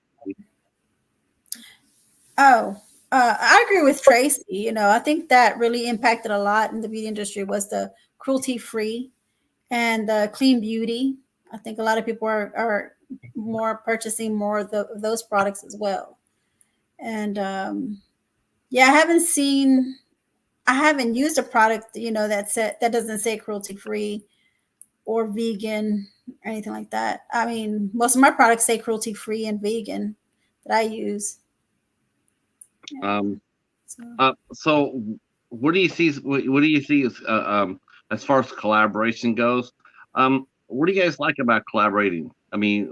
I agree with Tracey. I think that really impacted a lot in the beauty industry was the cruelty-free and the clean beauty. I think a lot of people are more purchasing more of those products as well. And yeah, I haven't used a product, that doesn't say cruelty-free or vegan or anything like that. I mean, most of my products say cruelty-free and vegan that I use. So what do you see? What do you see as far as collaboration goes? What do you guys like about collaborating? I mean,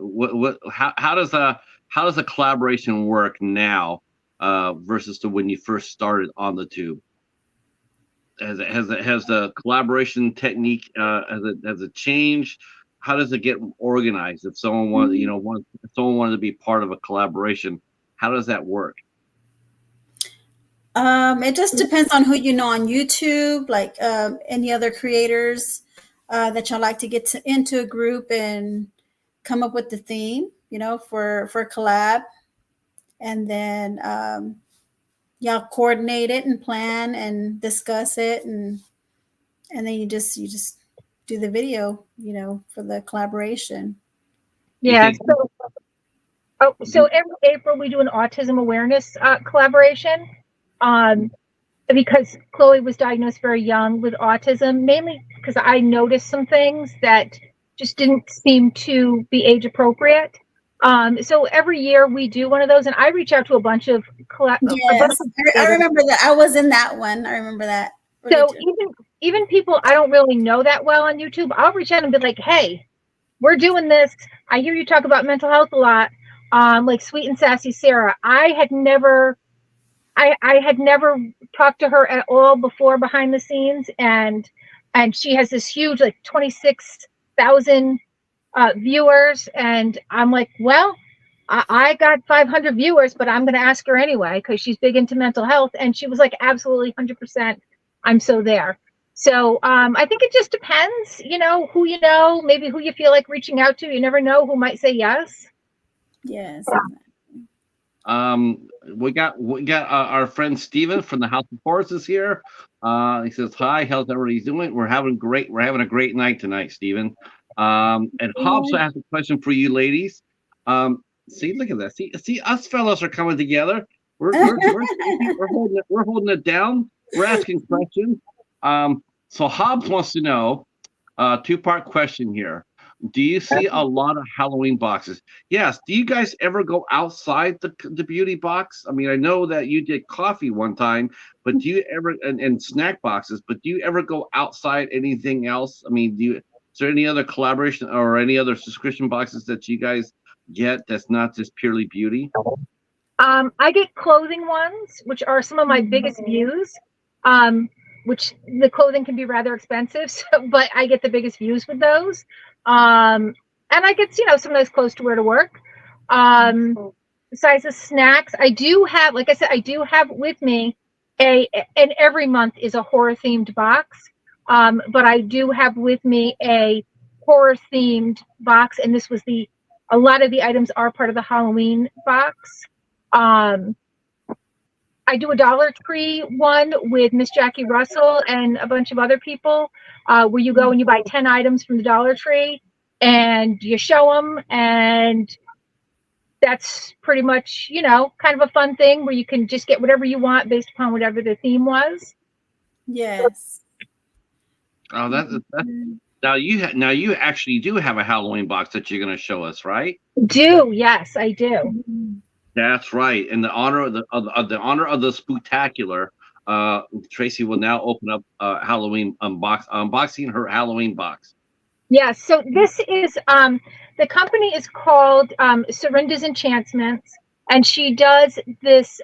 how does a collaboration work now versus to when you first started on the tube? Has the collaboration technique has it changed? How does it get organized? If someone wanted to be part of a collaboration, how does that work? It just depends on who you know on YouTube, like any other creators that y'all like to get into a group and come up with the theme, for collab, and then y'all coordinate it and plan and discuss it, and then you just do the video, for the collaboration. Yeah. So every April we do an autism awareness collaboration. Because Chloe was diagnosed very young with autism, mainly because I noticed some things that just didn't seem to be age appropriate. So every year we do one of those, and I reach out to a bunch of yes, I remember that. I was in that one. I remember that. So even people I don't really know that well on YouTube, I'll reach out and be like, "Hey, we're doing this. I hear you talk about mental health a lot." Like Sweet and Sassy Sarah, I had never talked to her at all before behind the scenes, and she has this huge, like 26,000 viewers, and I'm like, well, I got 500 viewers, but I'm going to ask her anyway because she's big into mental health, and she was like, absolutely 100%, I'm so there. So I think it just depends, who maybe who you feel like reaching out to. You never know who might say yes. Yes. We got our friend Steven from the House of Horses here. He says, hi, how's everybody doing? We're having a great night tonight, Steven. And Hobbs has a question for you ladies. See, look at that. See, us fellows are coming together. We're holding it down. We're asking questions. So Hobbs wants to know, two-part question here. Do you see a lot of Halloween boxes? Yes. Do you guys ever go outside the beauty box? I mean, I know that you did coffee one time, but do you ever and snack boxes? But do you ever go outside anything else? I mean, is there any other collaboration or any other subscription boxes that you guys get that's not just purely beauty? I get clothing ones, which are some of my biggest views. Which the clothing can be rather expensive, but I get the biggest views with those. And I get, some nice clothes to wear to work. Besides the snacks, I do have, like I said, I do have with me and every month is a horror themed box. But I do have with me a horror themed box, and a lot of the items are part of the Halloween box. I do a Dollar Tree one with Miss Jackie Russell and a bunch of other people, where you go and you buy 10 items from the Dollar Tree and you show them, and that's pretty much, kind of a fun thing where you can just get whatever you want based upon whatever the theme was. Yes. Oh, that's now you actually do have a Halloween box that you're going to show us, right? Yes, I do. That's right. In the honor of the spooktacular, Tracey will now open up Halloween unboxing her Halloween box. Yeah, so this is the company is called Cerynda's Enchantments, and she does this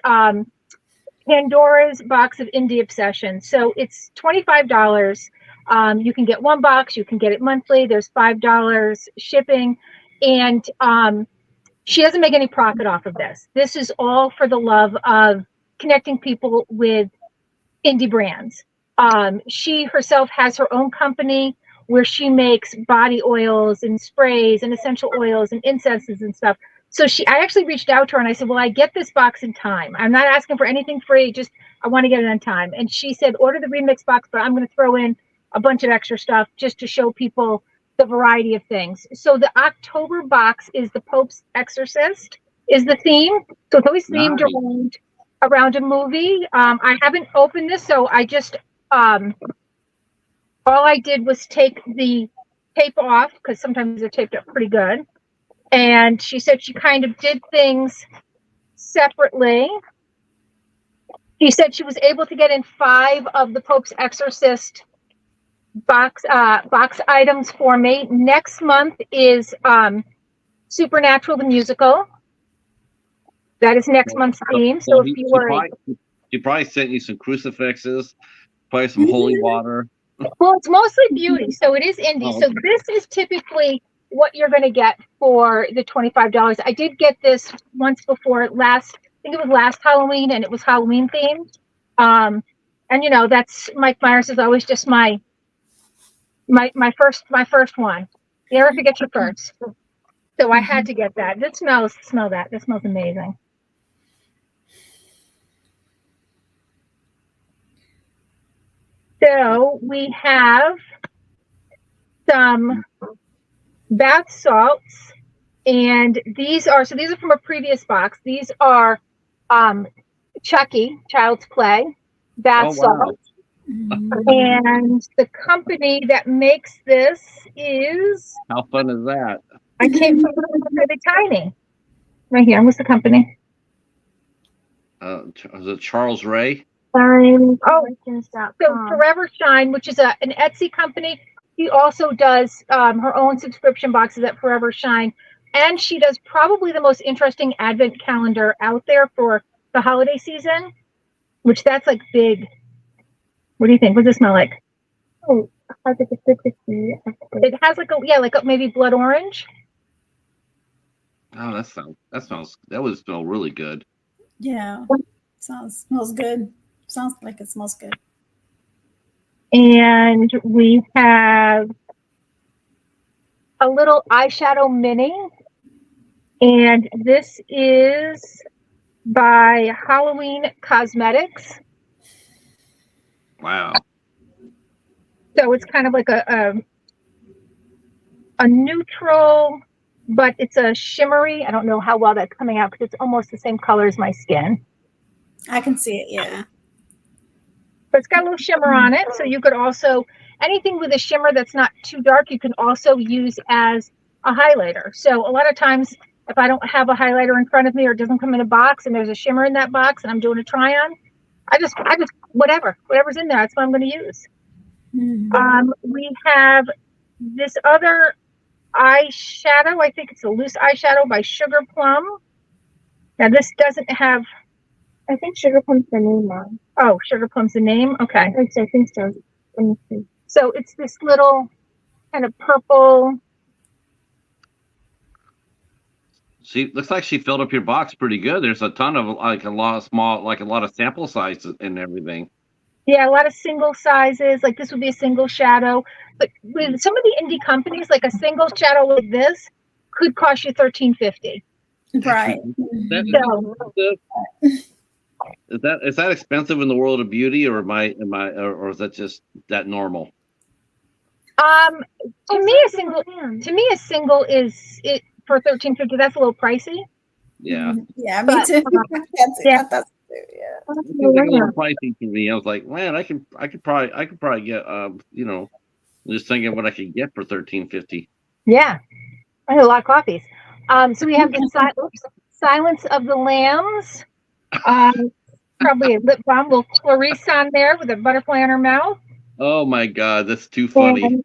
Pandora's box of indie obsession. So it's $25. You can get one box, you can get it monthly. There's $5 shipping, and she doesn't make any profit off of this. This is all for the love of connecting people with indie brands. She herself has her own company where she makes body oils and sprays and essential oils and incenses and stuff. So I actually reached out to her and I said, well, I get this box in time. I'm not asking for anything free, just I want to get it on time. And she said, order the remix box, but I'm going to throw in a bunch of extra stuff just to show people the variety of things. So the October box is the Pope's Exorcist is the theme. So it's always themed around a movie. I haven't opened this, so I just all I did was take the tape off, because sometimes they're taped up pretty good. And she said she kind of did things separately. She said she was able to get in 5 of the Pope's Exorcist box items for me. Next month is Supernatural the musical. That is next month's theme. So if you were, she probably sent you some crucifixes, probably some holy water. Well, it's mostly beauty, so it is indie. So this is typically what you're going to get for the $25. I did get this once before I think it was last Halloween, and it was Halloween themed. And that's Mike Myers is always just my first one. You never forget your first. So I had to get that. Smell that. That smells amazing. So we have some bath salts, and these are from a previous box. These are Chucky, Child's Play bath salts. And the company that makes this is, how fun is that? I can't remember, they're tiny. Right here. What's the company? Is it Charles Ray? So Forever Shine, which is an Etsy company. She also does her own subscription boxes at Forever Shine, and she does probably the most interesting advent calendar out there for the holiday season, which that's like big. What do you think? What does it smell like? Oh, it has like a maybe blood orange. Oh, that would smell really good. Yeah, smells good. Sounds like it smells good. And we have a little eyeshadow mini, and this is by Halloween Cosmetics. Wow. So it's kind of like a neutral, but it's a shimmery. I don't know how well that's coming out because it's almost the same color as my skin. I can see it, yeah. But it's got a little shimmer on it. So you could also, anything with a shimmer that's not too dark, you can also use as a highlighter. So a lot of times, if I don't have a highlighter in front of me or it doesn't come in a box and there's a shimmer in that box and I'm doing a try on, I just whatever's in there, that's what I'm going to use. Mm-hmm. We have this other eyeshadow. I think it's a loose eyeshadow by Sugar Plum. Now this doesn't have. I think Sugar Plum's the name on. Oh, Sugar Plum's the name. Okay. I think so. Let me see. So it's this little kind of purple. She looks like she filled up your box pretty good. There's a ton of like a lot of sample sizes and everything. Yeah, a lot of single sizes. Like this would be a single shadow, but with some of the indie companies, like a single shadow like this could cost you $13.50. Right. Is that expensive in the world of beauty, or or is that just that normal? To me a single is it for $13.50. That's a little pricey. Yeah. Yeah, me too. That's It's a little pricey to me. I was like, man, I could probably get just thinking what I could get for $13.50. Yeah, I had a lot of coffees. So we have the Silence of the Lambs. Probably a lip balm. Little Clarice on there with a butterfly on her mouth. Oh my God, that's too funny. And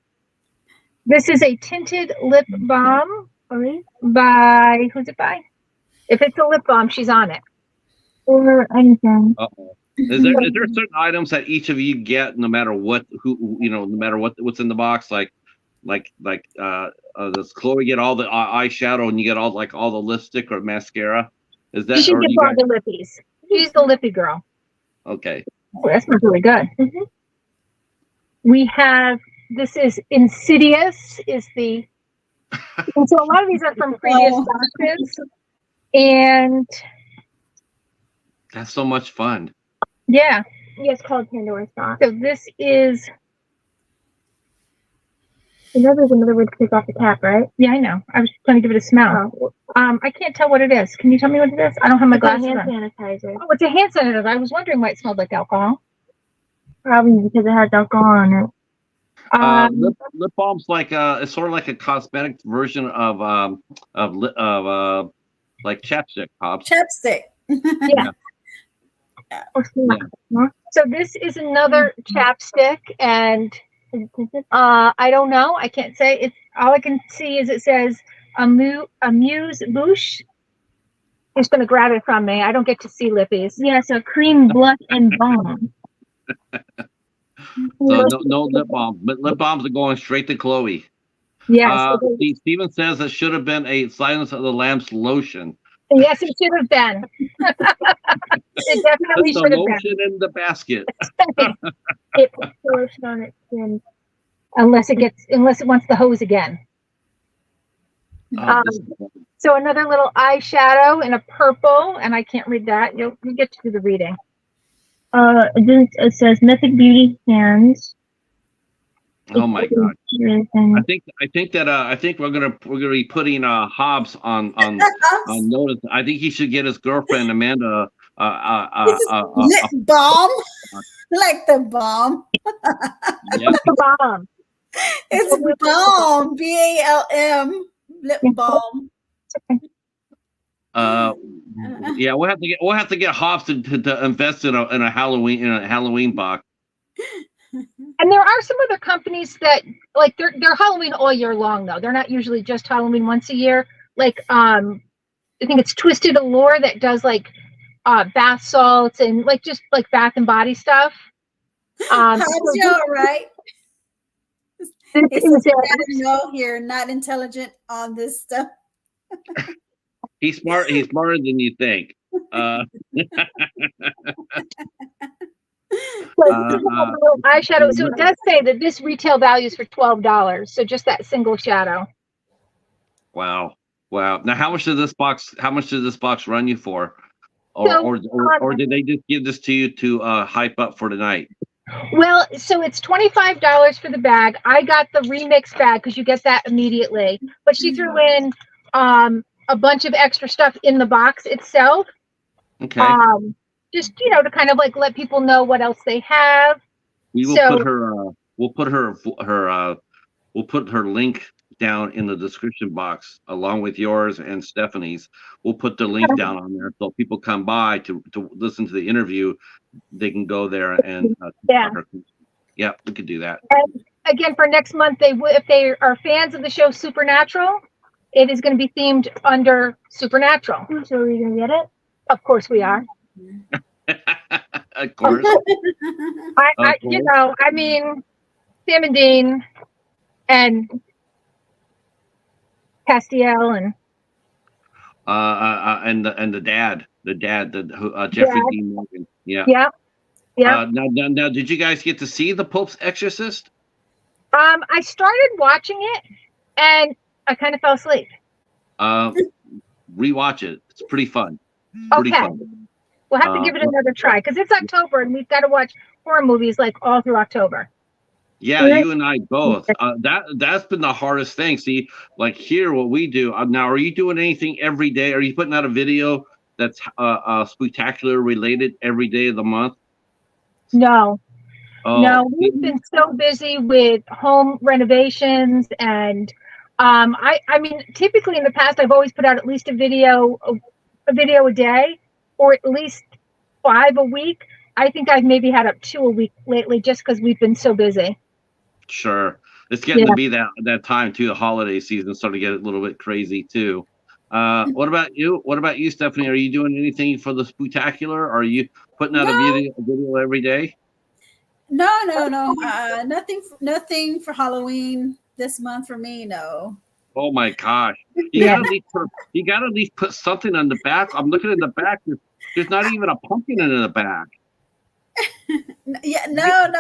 this is a tinted lip balm by who's it by? If it's a lip balm, she's on it. Or anything. Uh-oh. Is there certain items that each of you get no matter what no matter what's in the box? Does Chloe get all the eyeshadow and you get all the lipstick or mascara? Is that she gets all the lippies? She's the lippy girl. Okay. Oh, that smells really good. Mm-hmm. We have this is Insidious is the and so a lot of these are from previous boxes. And that's so much fun. Yeah. It's called Pandora's Box. So this is there's another word to take off the cap, right? Yeah, I know. I was trying to give it a smell. I can't tell what it is. Can you tell me what it is? I don't have my glasses on. Hand sanitizer. Oh, it's a hand sanitizer. I was wondering why it smelled like alcohol. Probably because it has alcohol on it. Lip balm's like it's sort of like a cosmetic version of like chapstick, Pops. Chapstick. Yeah. So this is another chapstick, and I don't know. I can't say. It's all I can see is it says Amuse Bouche. It's going to grab it from me. I don't get to see lippies. Yeah, so cream, blush, and balm. So no lip balm, but lip balms are going straight to Chloe. Yes. Steven says it should have been a Silence of the Lambs lotion. Yes, it should have been. It definitely should have been. Lotion in the basket. It puts the lotion on its skin. Unless it wants the hose again. So another little eyeshadow in a purple, and I can't read that. You get to do the reading. It says Mythic Beauty Hands. Oh my God! I think we're gonna be putting Hobbs on notice. I think he should get his girlfriend Amanda lip balm, like the bomb. Yeah. The bomb. It's balm, BALM, lip balm. Yeah, we'll have to get Hobbs to invest in a Halloween box. And there are some other companies that like they're Halloween all year long though. They're not usually just Halloween once a year. Like I think it's Twisted Allure that does like bath salts and like just like bath and body stuff. How's you all right? No, you're not intelligent on this stuff. He's smart. He's smarter than you think. Eyeshadow. So it does say that this retail value is for $12. So just that single shadow. Wow. Now, how much does this box run you for? Or did they just give this to you to hype up for tonight? Well, so it's $25 for the bag. I got the remix bag because you get that immediately. But she threw in a bunch of extra stuff in the box itself. Okay. Just to kind of like let people know what else they have. We will put her link down in the description box along with yours and Stephanie's. We'll put the link down on there so people come by to listen to the interview. They can go there and yeah, we could do that. And again, for next month, if they are fans of the show Supernatural, it is going to be themed under Supernatural. So are you gonna get it? Of course we are. Of course. You know, I mean, Sam and Dean and Castiel and the dad, Jeffrey Dad. Dean Morgan. Yeah. Yeah. Yeah. Now, did you guys get to see The Pope's Exorcist? I started watching it and I kind of fell asleep. Rewatch it. It's pretty fun. Okay. We'll have to give it another try because it's October and we've got to watch horror movies like all through October. Yeah, you and I both. That's been the hardest thing. See, like here, what we do now. Are you doing anything every day? Are you putting out a video that's spectacular related every day of the month? No. Oh. No, we've been so busy with home renovations and I mean, typically in the past I've always put out at least a video a day or at least 5 a week. I think I've maybe had up 2 a week lately just because we've been so busy. Sure. It's getting to be that time too. The holiday season starting to get a little bit crazy too. What about you? What about you, Stephanie? Are you doing anything for the spectacular? Are you putting out a video every day? No. Nothing for Halloween this month for me. No. Oh my gosh! You gotta at least put something on the back. I'm looking at the back. There's not even a pumpkin in the back. Yeah, no.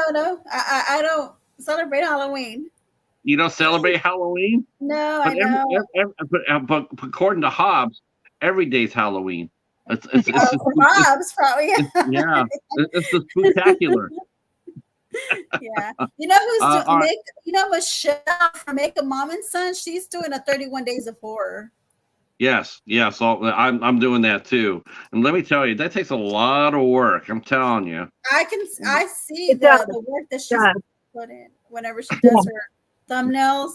I don't celebrate Halloween. You don't celebrate Halloween? No, I don't. But according to Hobbs, every day's Halloween. It's Hobbs probably. Yeah, it's the spectacular. Yeah, you know who's Michelle from Make a Mom and Son? She's doing a 31 Days of Horror. Yes. So I'm doing that too, and let me tell you, that takes a lot of work. I'm telling you. I see the work that she's put in whenever she does her thumbnails.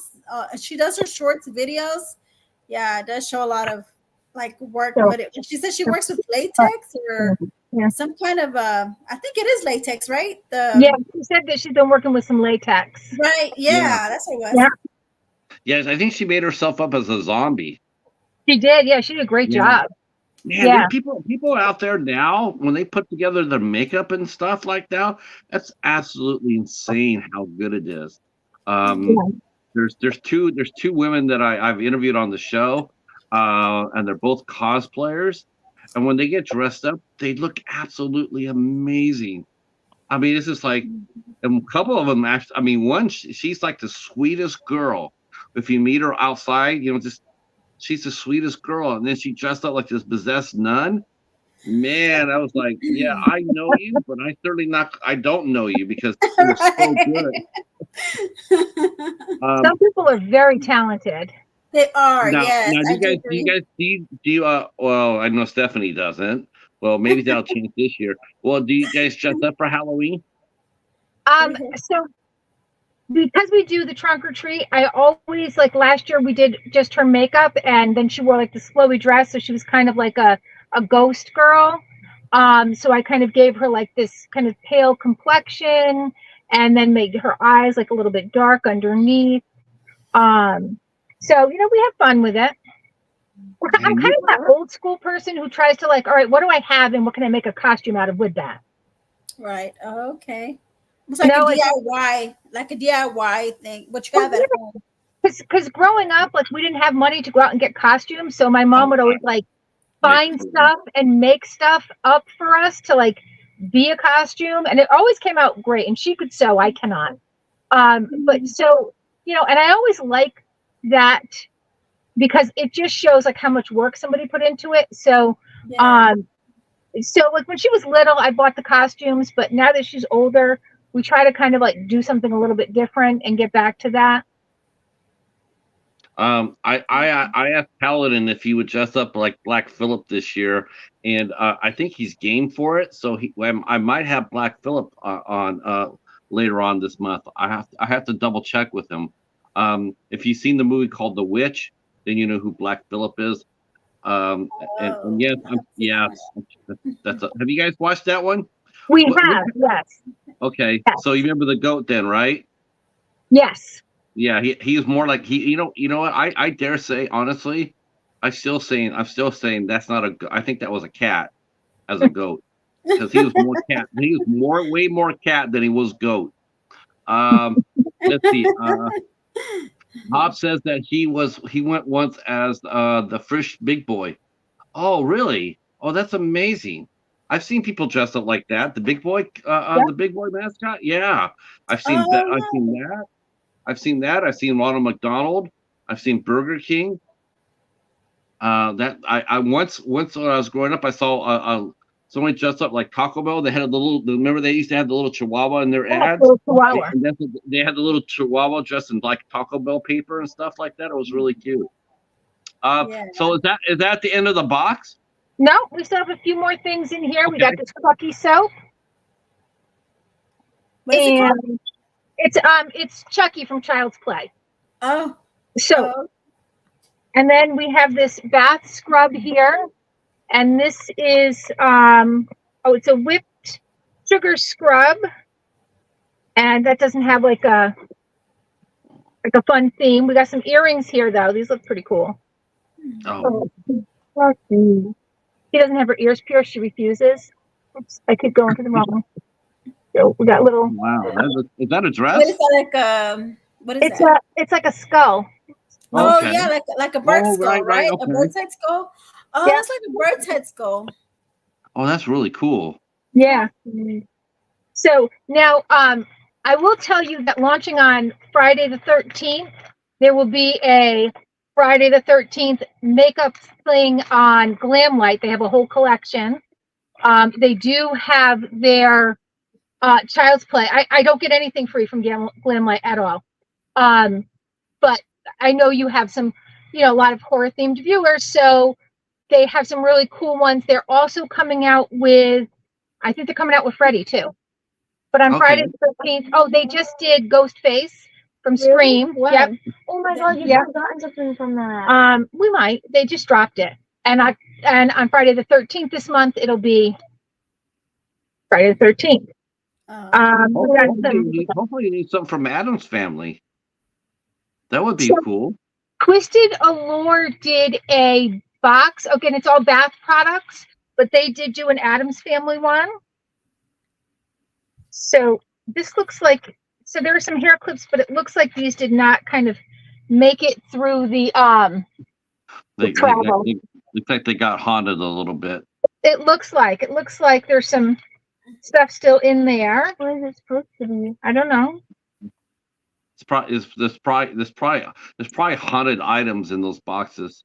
She does her shorts videos. Yeah, it does show a lot of like work. But she says she works with latex or some kind of I think it is latex, right? She said that she's been working with some latex. Right. Yeah. That's what it was. Yeah. Yes, I think she made herself up as a zombie. She did. Yeah, she did a great job. Man, people out there now, when they put together their makeup and stuff like that, that's absolutely insane how good it is. There's two women that I've interviewed on the show, and they're both cosplayers. And when they get dressed up, they look absolutely amazing. I mean, it's just like, and a couple of them actually, I mean, one, she's like the sweetest girl. If you meet her outside, she's the sweetest girl. And then she dressed up like this possessed nun. Man, I was like, yeah, I know you, but I don't know you because it was so good. Some people are very talented. They are, yes. Now, do you well, I know Stephanie doesn't. Well, maybe that'll change this year. Well, do you guys dress up for Halloween? So because we do the trunk or treat, I always, like last year we did just her makeup and then she wore like this flowy dress. So she was kind of like a ghost girl. So I kind of gave her like this kind of pale complexion and then made her eyes like a little bit dark underneath. So, we have fun with it. I'm kind of that old school person who tries to like, all right, what do I have and what can I make a costume out of with that? Right. Oh, okay. It's like a DIY thing. What you have at home? Because growing up, like we didn't have money to go out and get costumes. So my mom would always like find stuff and make stuff up for us to like be a costume. And it always came out great. And she could sew, I cannot. But so, and I always like that because it just shows like how much work somebody put into it. So, so like when she was little, I bought the costumes, but now that she's older, we try to kind of like do something a little bit different and get back to that. I asked Paladin if he would dress up like Black Phillip this year, and I think he's game for it. So I might have Black Phillip on later on this month. I have to double check with him. If you've seen the movie called The Witch, then you know who Black Phillip is. And yes, have you guys watched that one? We have, yes. Okay, yes. So you remember the goat then, right? Yes. Yeah, he's more like you know what? I dare say honestly, I'm still saying that's not I think that was a cat. as a goat because he was more cat. He was way more cat than he was goat. Let's see. Bob says that he went once as the Frisch Big Boy. Oh, really? Oh, that's amazing. I've seen people dressed up like that. The Big Boy, the Big Boy mascot. Yeah, I've seen that. I've seen that. I've seen that. I've seen Ronald McDonald. I've seen Burger King. That I once when I was growing up, I saw somebody dressed up like Taco Bell. They had a little. Remember they used to have the little Chihuahua in their ads. Chihuahua. And they had the little Chihuahua dressed in like Taco Bell paper and stuff like that. It was really cute. So is that the end of the box? No, we still have a few more things in here. Okay. We got this Chucky soap. What is it called? It's Chucky from Child's Play. Oh. So, and then we have this bath scrub here, and this is it's a whipped sugar scrub, and that doesn't have like a fun theme. We got some earrings here though. These look pretty cool. Oh. She doesn't have her ears pierced. She refuses. Oops, I keep going to the wrong. So we got little. Wow, is that a dress? What is that what is that? It's like a skull. Oh okay. Yeah, like a bird skull, right? Okay. A bird's head skull. Oh, yeah. That's like a bird's head skull. Oh, that's really cool. Yeah. So now, I will tell you that launching on Friday the 13th, there will be a Friday the 13th makeup thing on Glamlight. They have a whole collection. They do have their Child's Play. I don't get anything free from Glamlight at all. But I know you have some, a lot of horror themed viewers. So they have some really cool ones. They're also coming out with, I think they're coming out with Freddy too. But on Friday the 13th, they just did Ghostface from Scream. Wow. Yep. Oh my God, you've gotten something from that. We might. They just dropped it. And on Friday the 13th this month, it'll be Friday the 13th. Hopefully you need something from Addams Family. That would be cool. Twisted Allure did a box. Again, it's all bath products, but they did do an Addams Family one. So this looks like, there are some hair clips, but it looks like these did not kind of make it through the travel. Looks like they got haunted a little bit. It looks like there's some stuff still in there. What is it supposed to be? I don't know. There's probably haunted items in those boxes.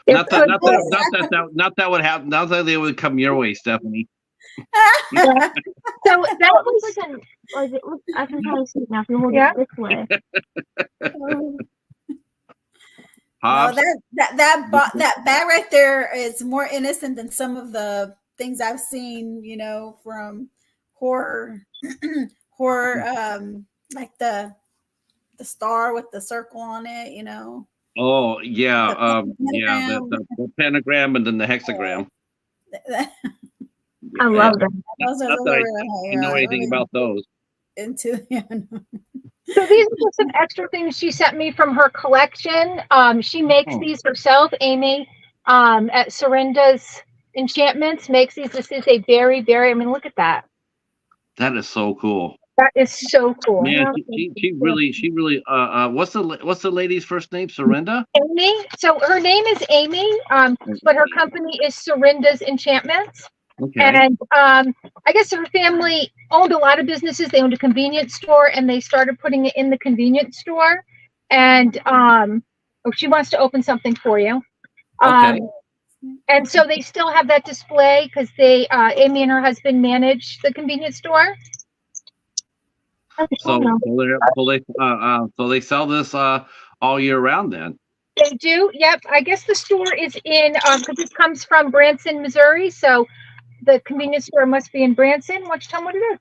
Not that would happen. Not that they would come your way, Stephanie. So that was like it looks. I can probably see it now if you hold it this way. No, that bag right there is more innocent than some of the things I've seen, from horror, like the star with the circle on it, Oh yeah, the pentagram and then the hexagram. I love them. I know anything about those. So these are just some extra things she sent me from her collection. She makes these herself. Amy at Cerynda's Enchantments makes these. This is a very, very, look at that. That is so cool. That is so cool. Man, she really what's the lady's first name? Cerynda? Amy. So her name is Amy, but her company is Cerynda's Enchantments. Okay. And I guess her family owned a lot of businesses. They owned a convenience store, and they started putting it in the convenience store. And she wants to open something for you. Okay. And so they still have that display because Amy and her husband manage the convenience store. So they sell this all year round then. They do. Yep. I guess the store is in because this comes from Branson, Missouri. So the convenience store must be in Branson. Watch, tell me what it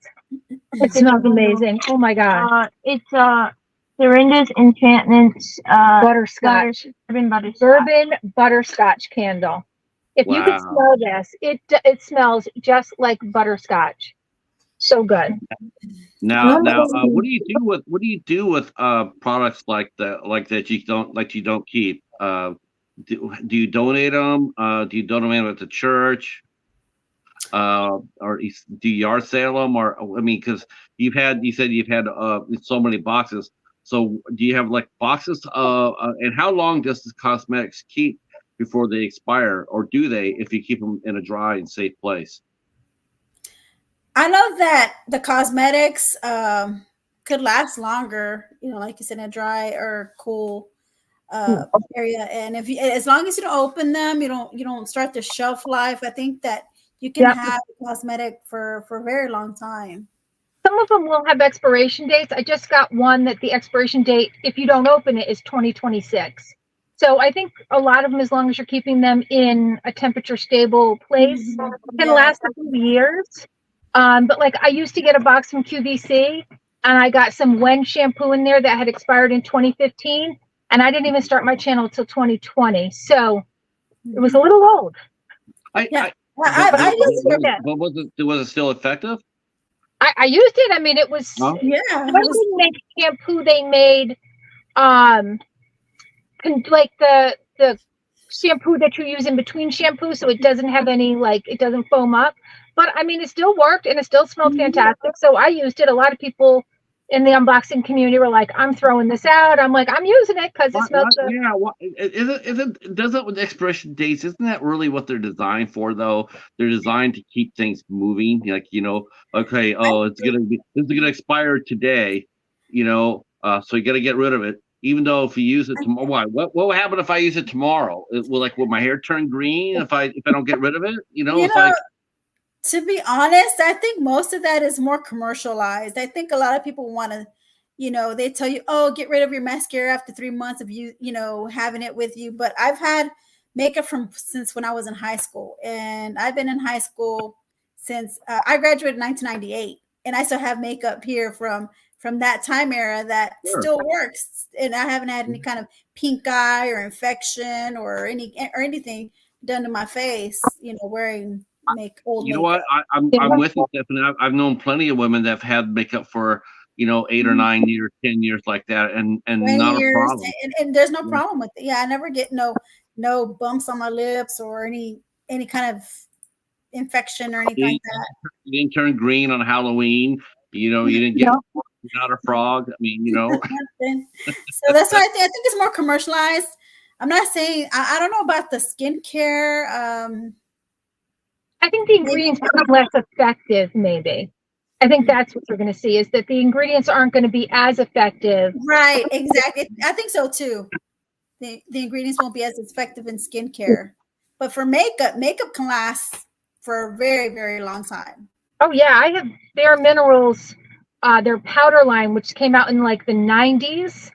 is. It smells amazing. Oh my God. It's Cerynda's Enchantments butterscotch. Bourbon butterscotch candle. If you could smell this, it smells just like butterscotch. So good. Now, what do you do with products like that you don't keep? Do you donate them? Do you donate them at the church? or do you yard sale them, or I mean, because you said you've had so many boxes. So do you have like boxes? And how long does the cosmetics keep before they expire, or do they if you keep them in a dry and safe place? I know that the cosmetics could last longer, like you said, in a dry or cool area. And if you, as long as you don't open them, you don't start the shelf life. I think that you can have cosmetic for a very long time. Some of them will have expiration dates. I just got one that the expiration date, if you don't open it, is 2026. So I think a lot of them, as long as you're keeping them in a temperature stable place, can last a few years. But like I used to get a box from QVC, and I got some Wen shampoo in there that had expired in 2015, and I didn't even start my channel until 2020. So it was a little old. But was it still effective? I used it. I mean, it was. Huh? Yeah. It didn't make shampoo. They made, like the shampoo that you use in between shampoo, so it doesn't have any, like, it doesn't foam up. But I mean, it still worked and it still smelled fantastic. So I used it. A lot of people in the unboxing community were like, "I'm throwing this out." I'm like, "I'm using it because it smells good." Yeah. Doesn't with expiration dates? Isn't that really what they're designed for? Though they're designed to keep things moving. Like okay, this is gonna expire today. So you got to get rid of it. Even though if you use it tomorrow, what will happen if I use it tomorrow? Will my hair turn green if I don't get rid of it? To be honest, I think most of that is more commercialized. I think a lot of people want to, they tell you, "Oh, get rid of your mascara after 3 months of you, having it with you." But I've had makeup since when I was in high school, and I've been in high school since I graduated in 1998, and I still have makeup here from that time era that still works, and I haven't had any kind of pink eye or infection or anything done to my face, wearing old makeup. What? I'm with you, Stephanie. I've known plenty of women that have had makeup for 8 or 9 years, 10 years like that, and not a problem. And there's no problem with it. Yeah, I never get no bumps on my lips or any kind of infection or anything like that. You didn't turn green on Halloween. You didn't get not a frog. I mean, So that's why I think it's more commercialized. I'm not saying I don't know about the skincare. I think the ingredients become less effective, maybe. I think that's what you're going to see, is that the ingredients aren't going to be as effective. Right, exactly. I think so too. The ingredients won't be as effective in skincare. But for makeup can last for a very, very long time. Oh, yeah. I have Bare Minerals, their powder line, which came out in like the 90s.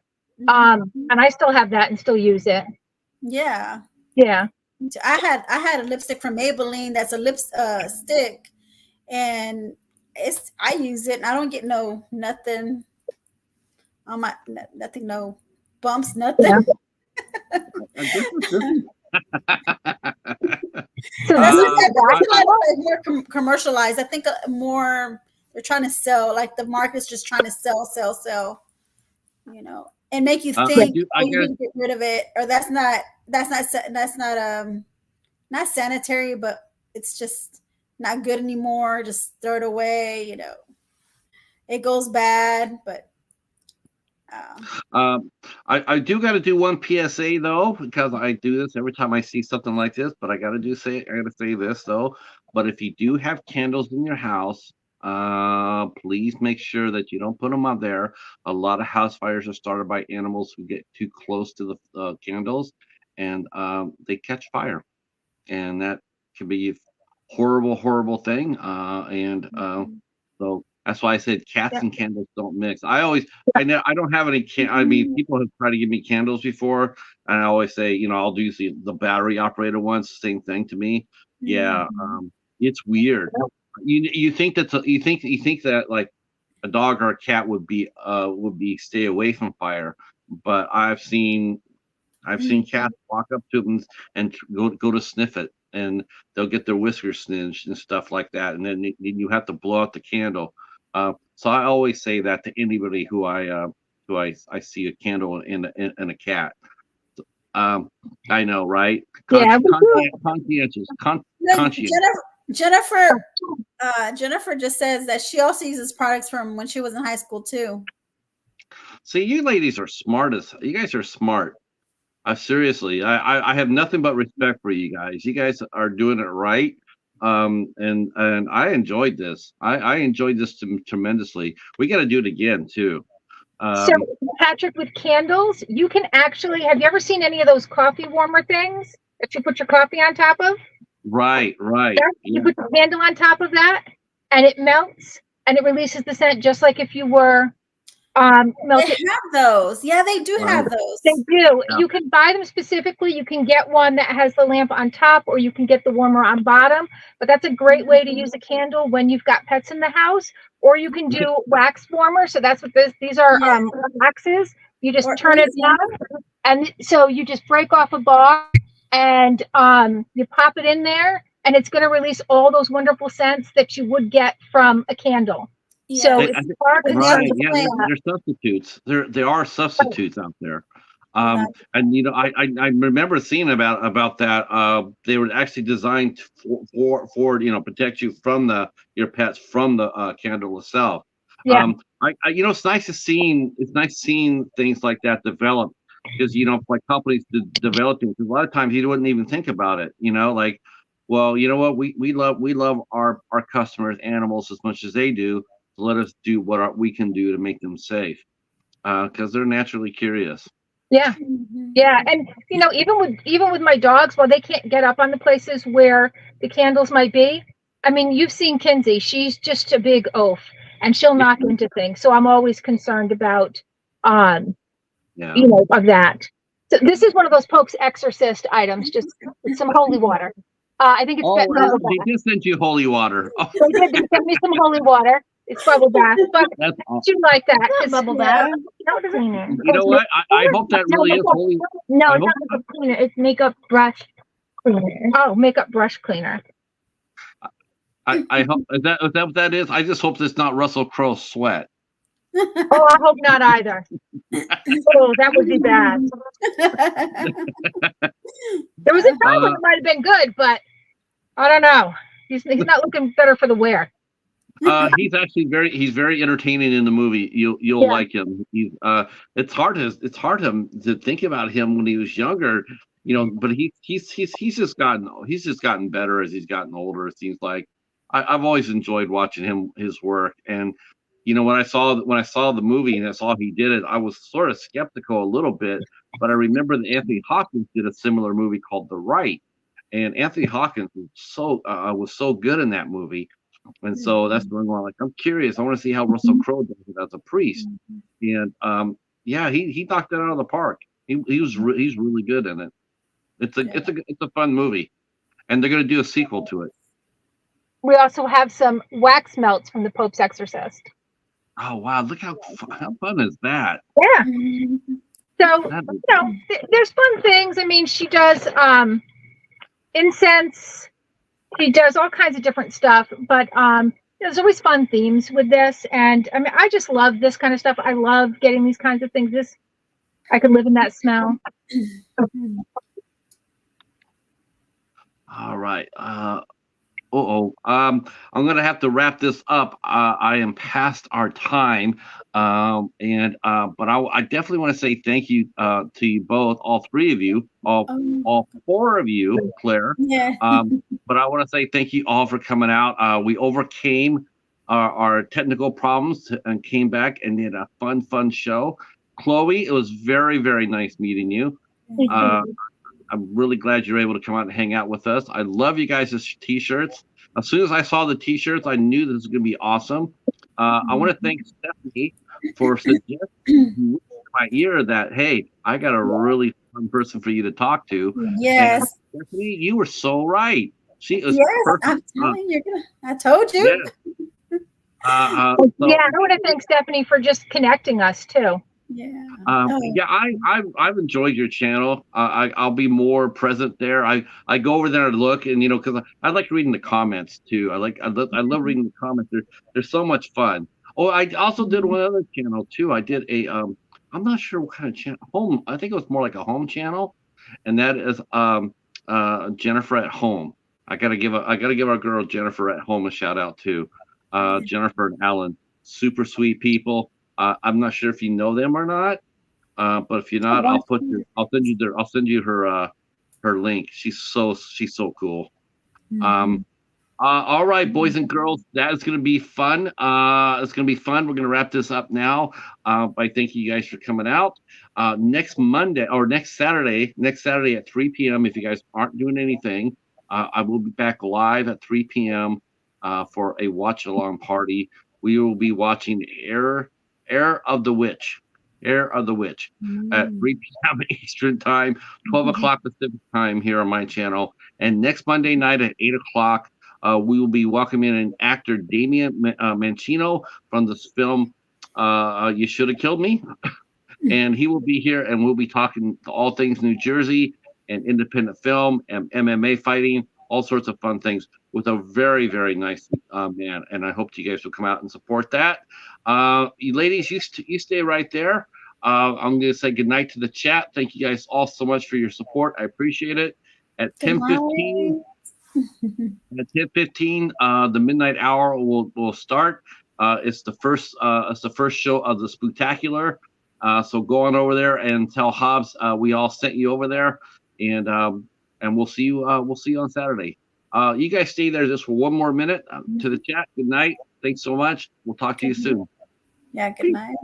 And I still have that and still use it. Yeah. Yeah. I had a lipstick from Maybelline that's a lip stick, and I use it and I don't get nothing on my nothing, no bumps, nothing. Yeah. So that's more commercialized. I think more they're trying to sell, like the market's just trying to sell, and make you think you need to get rid of it, or that's not sanitary, but it's just not good anymore. Just throw it away. It goes bad, but. I do got to do one PSA though, because I do this every time I see something like this. But I got to say this though. But if you do have candles in your house, please make sure that you don't put them out there. A lot of house fires are started by animals who get too close to the candles, and they catch fire, and that can be a horrible thing. So that's why I said cats and candles don't mix. I don't have any. I mean, people have tried to give me candles before, and I always say, I'll do the battery operated ones. Same thing to me. Yeah, it's weird. You think that like a dog or a cat would be stay away from fire, but I've seen cats walk up to them and go to sniff it, and they'll get their whiskers singed and stuff like that, and then you have to blow out the candle. So I always say that to anybody who I see a candle in a cat. I know, right? Conscientious. Jennifer just says that she also uses products from when she was in high school too. See, you ladies are you guys are smart. Seriously, I have nothing but respect for you guys. You guys are doing it right. And I enjoyed this. I enjoyed this tremendously. We got to do it again too. So, Patrick, with candles, you can actually, have you ever seen any of those coffee warmer things that you put your coffee on top of? Right. You put the candle on top of that, and it melts, and it releases the scent just like if you were melted. They have those. Yeah, they do have those. They do. Yeah. You can buy them specifically. You can get one that has the lamp on top, or you can get the warmer on bottom. But that's a great way to use a candle when you've got pets in the house. Or you can do wax warmer. So that's what these are waxes. You just turn it on, and so you just break off a bar, and you pop it in there, and it's going to release all those wonderful scents that you would get from a candle. Yeah. So there's substitutes. There are substitutes out there. And I remember seeing about that. They were actually designed for protect you from your pets from the candle itself. Yeah. It's nice seeing things like that develop, because like companies developing, because a lot of times you wouldn't even think about it. Like, well, you know what, we love our customers' animals as much as they do. Let us do what we can do to make them safe, because they're naturally curious. Yeah, and even with my dogs, while they can't get up on the places where the candles might be. I mean, you've seen Kinsey; she's just a big oaf, and she'll knock into things. So I'm always concerned about, of that. So this is one of those Pope's exorcist items, just some holy water. I think it's they just sent you holy water. Oh. They sent me some holy water. It's bubble bath, but you like that. Bubble bath. You know what? I hope that really is holy. No, it's not a cleaner. It's makeup brush cleaner. Oh, makeup brush cleaner. I hope is that what that is? I just hope it's not Russell Crowe's sweat. Oh, I hope not either. Oh, that would be bad. There was a time when it might have been good, but I don't know. He's not looking better for the wear. He's actually very entertaining in the movie. You'll like him. It's hard to think about him when he was younger, but he's just gotten better as he's gotten older. It seems like I've always enjoyed watching his work. And when I saw the movie and I saw he did it, I was sort of skeptical a little bit, but I remember that Anthony Hopkins did a similar movie called The Right, and Anthony Hopkins was so good in that movie. And so that's going on. Like, I'm curious. I want to see how Russell Crowe does it as a priest. And he knocked it out of the park. He's really good in it. It's a fun movie, and they're going to do a sequel to it. We also have some wax melts from the Pope's Exorcist. Oh wow! Look how fun is that? Yeah. So there's fun things. I mean, she does incense. He does all kinds of different stuff, but there's always fun themes with this. And I mean, I just love this kind of stuff. I love getting these kinds of things. I could live in that smell. All right. I'm gonna have to wrap this up. I am past our time, but I definitely want to say thank you to you both, all three of you, all four of you, Claire. Yeah. But I want to say thank you all for coming out. We overcame our technical problems and came back and did a fun show. Chloe, it was very, very nice meeting you. I'm really glad you're able to come out and hang out with us. I love you guys' t-shirts. As soon as I saw the t-shirts, I knew this was going to be awesome. I want to thank Stephanie for suggesting in my ear that, hey, I got a really fun person for you to talk to. Yes. And Stephanie, you were so right. She was perfect. I'm telling you, I told you. Yeah. I want to thank Stephanie for just connecting us too. Yeah. I've enjoyed your channel. I'll be more present there. I go over there and look, and because I like reading the comments too. I love reading the comments. They're so much fun. Oh, I also did one other channel too. I did a I'm not sure what kind of channel. Home. I think it was more like a home channel, and that is Jennifer at Home. I gotta give our girl Jennifer at home a shout out too. Jennifer and Alan, super sweet people. I'm not sure if you know them or not, but if you're not, I'll send you her link. She's so cool. All right, boys and girls, that is going to be fun. It's going to be fun. We're going to wrap this up now by thanking you guys for coming out. Next Monday or next Saturday at 3 p.m. If you guys aren't doing anything, I will be back live at 3 p.m. For a watch along party. We will be watching Heir of the Witch. Heir of the Witch at 3 p.m. Eastern Time, 12 o'clock Pacific Time here on my channel. And next Monday night at 8 o'clock, we will be welcoming an actor, Damian Mancino, from this film, You Should Have Killed Me. And he will be here, and we'll be talking to all things New Jersey and independent film and MMA fighting, all sorts of fun things with a very, very nice man. And I hope you guys will come out and support that. You ladies, you stay right there. I'm going to say goodnight to the chat. Thank you guys all so much for your support. I appreciate it. At 10:15. At 10:15, the midnight hour will start. It's the first show of the Spooktacular. So go on over there and tell Hobbs we all sent you over there, and we'll see you on Saturday. You guys stay there just for one more minute to the chat. Good night. Thanks so much. We'll talk to you soon. Yeah. Good night.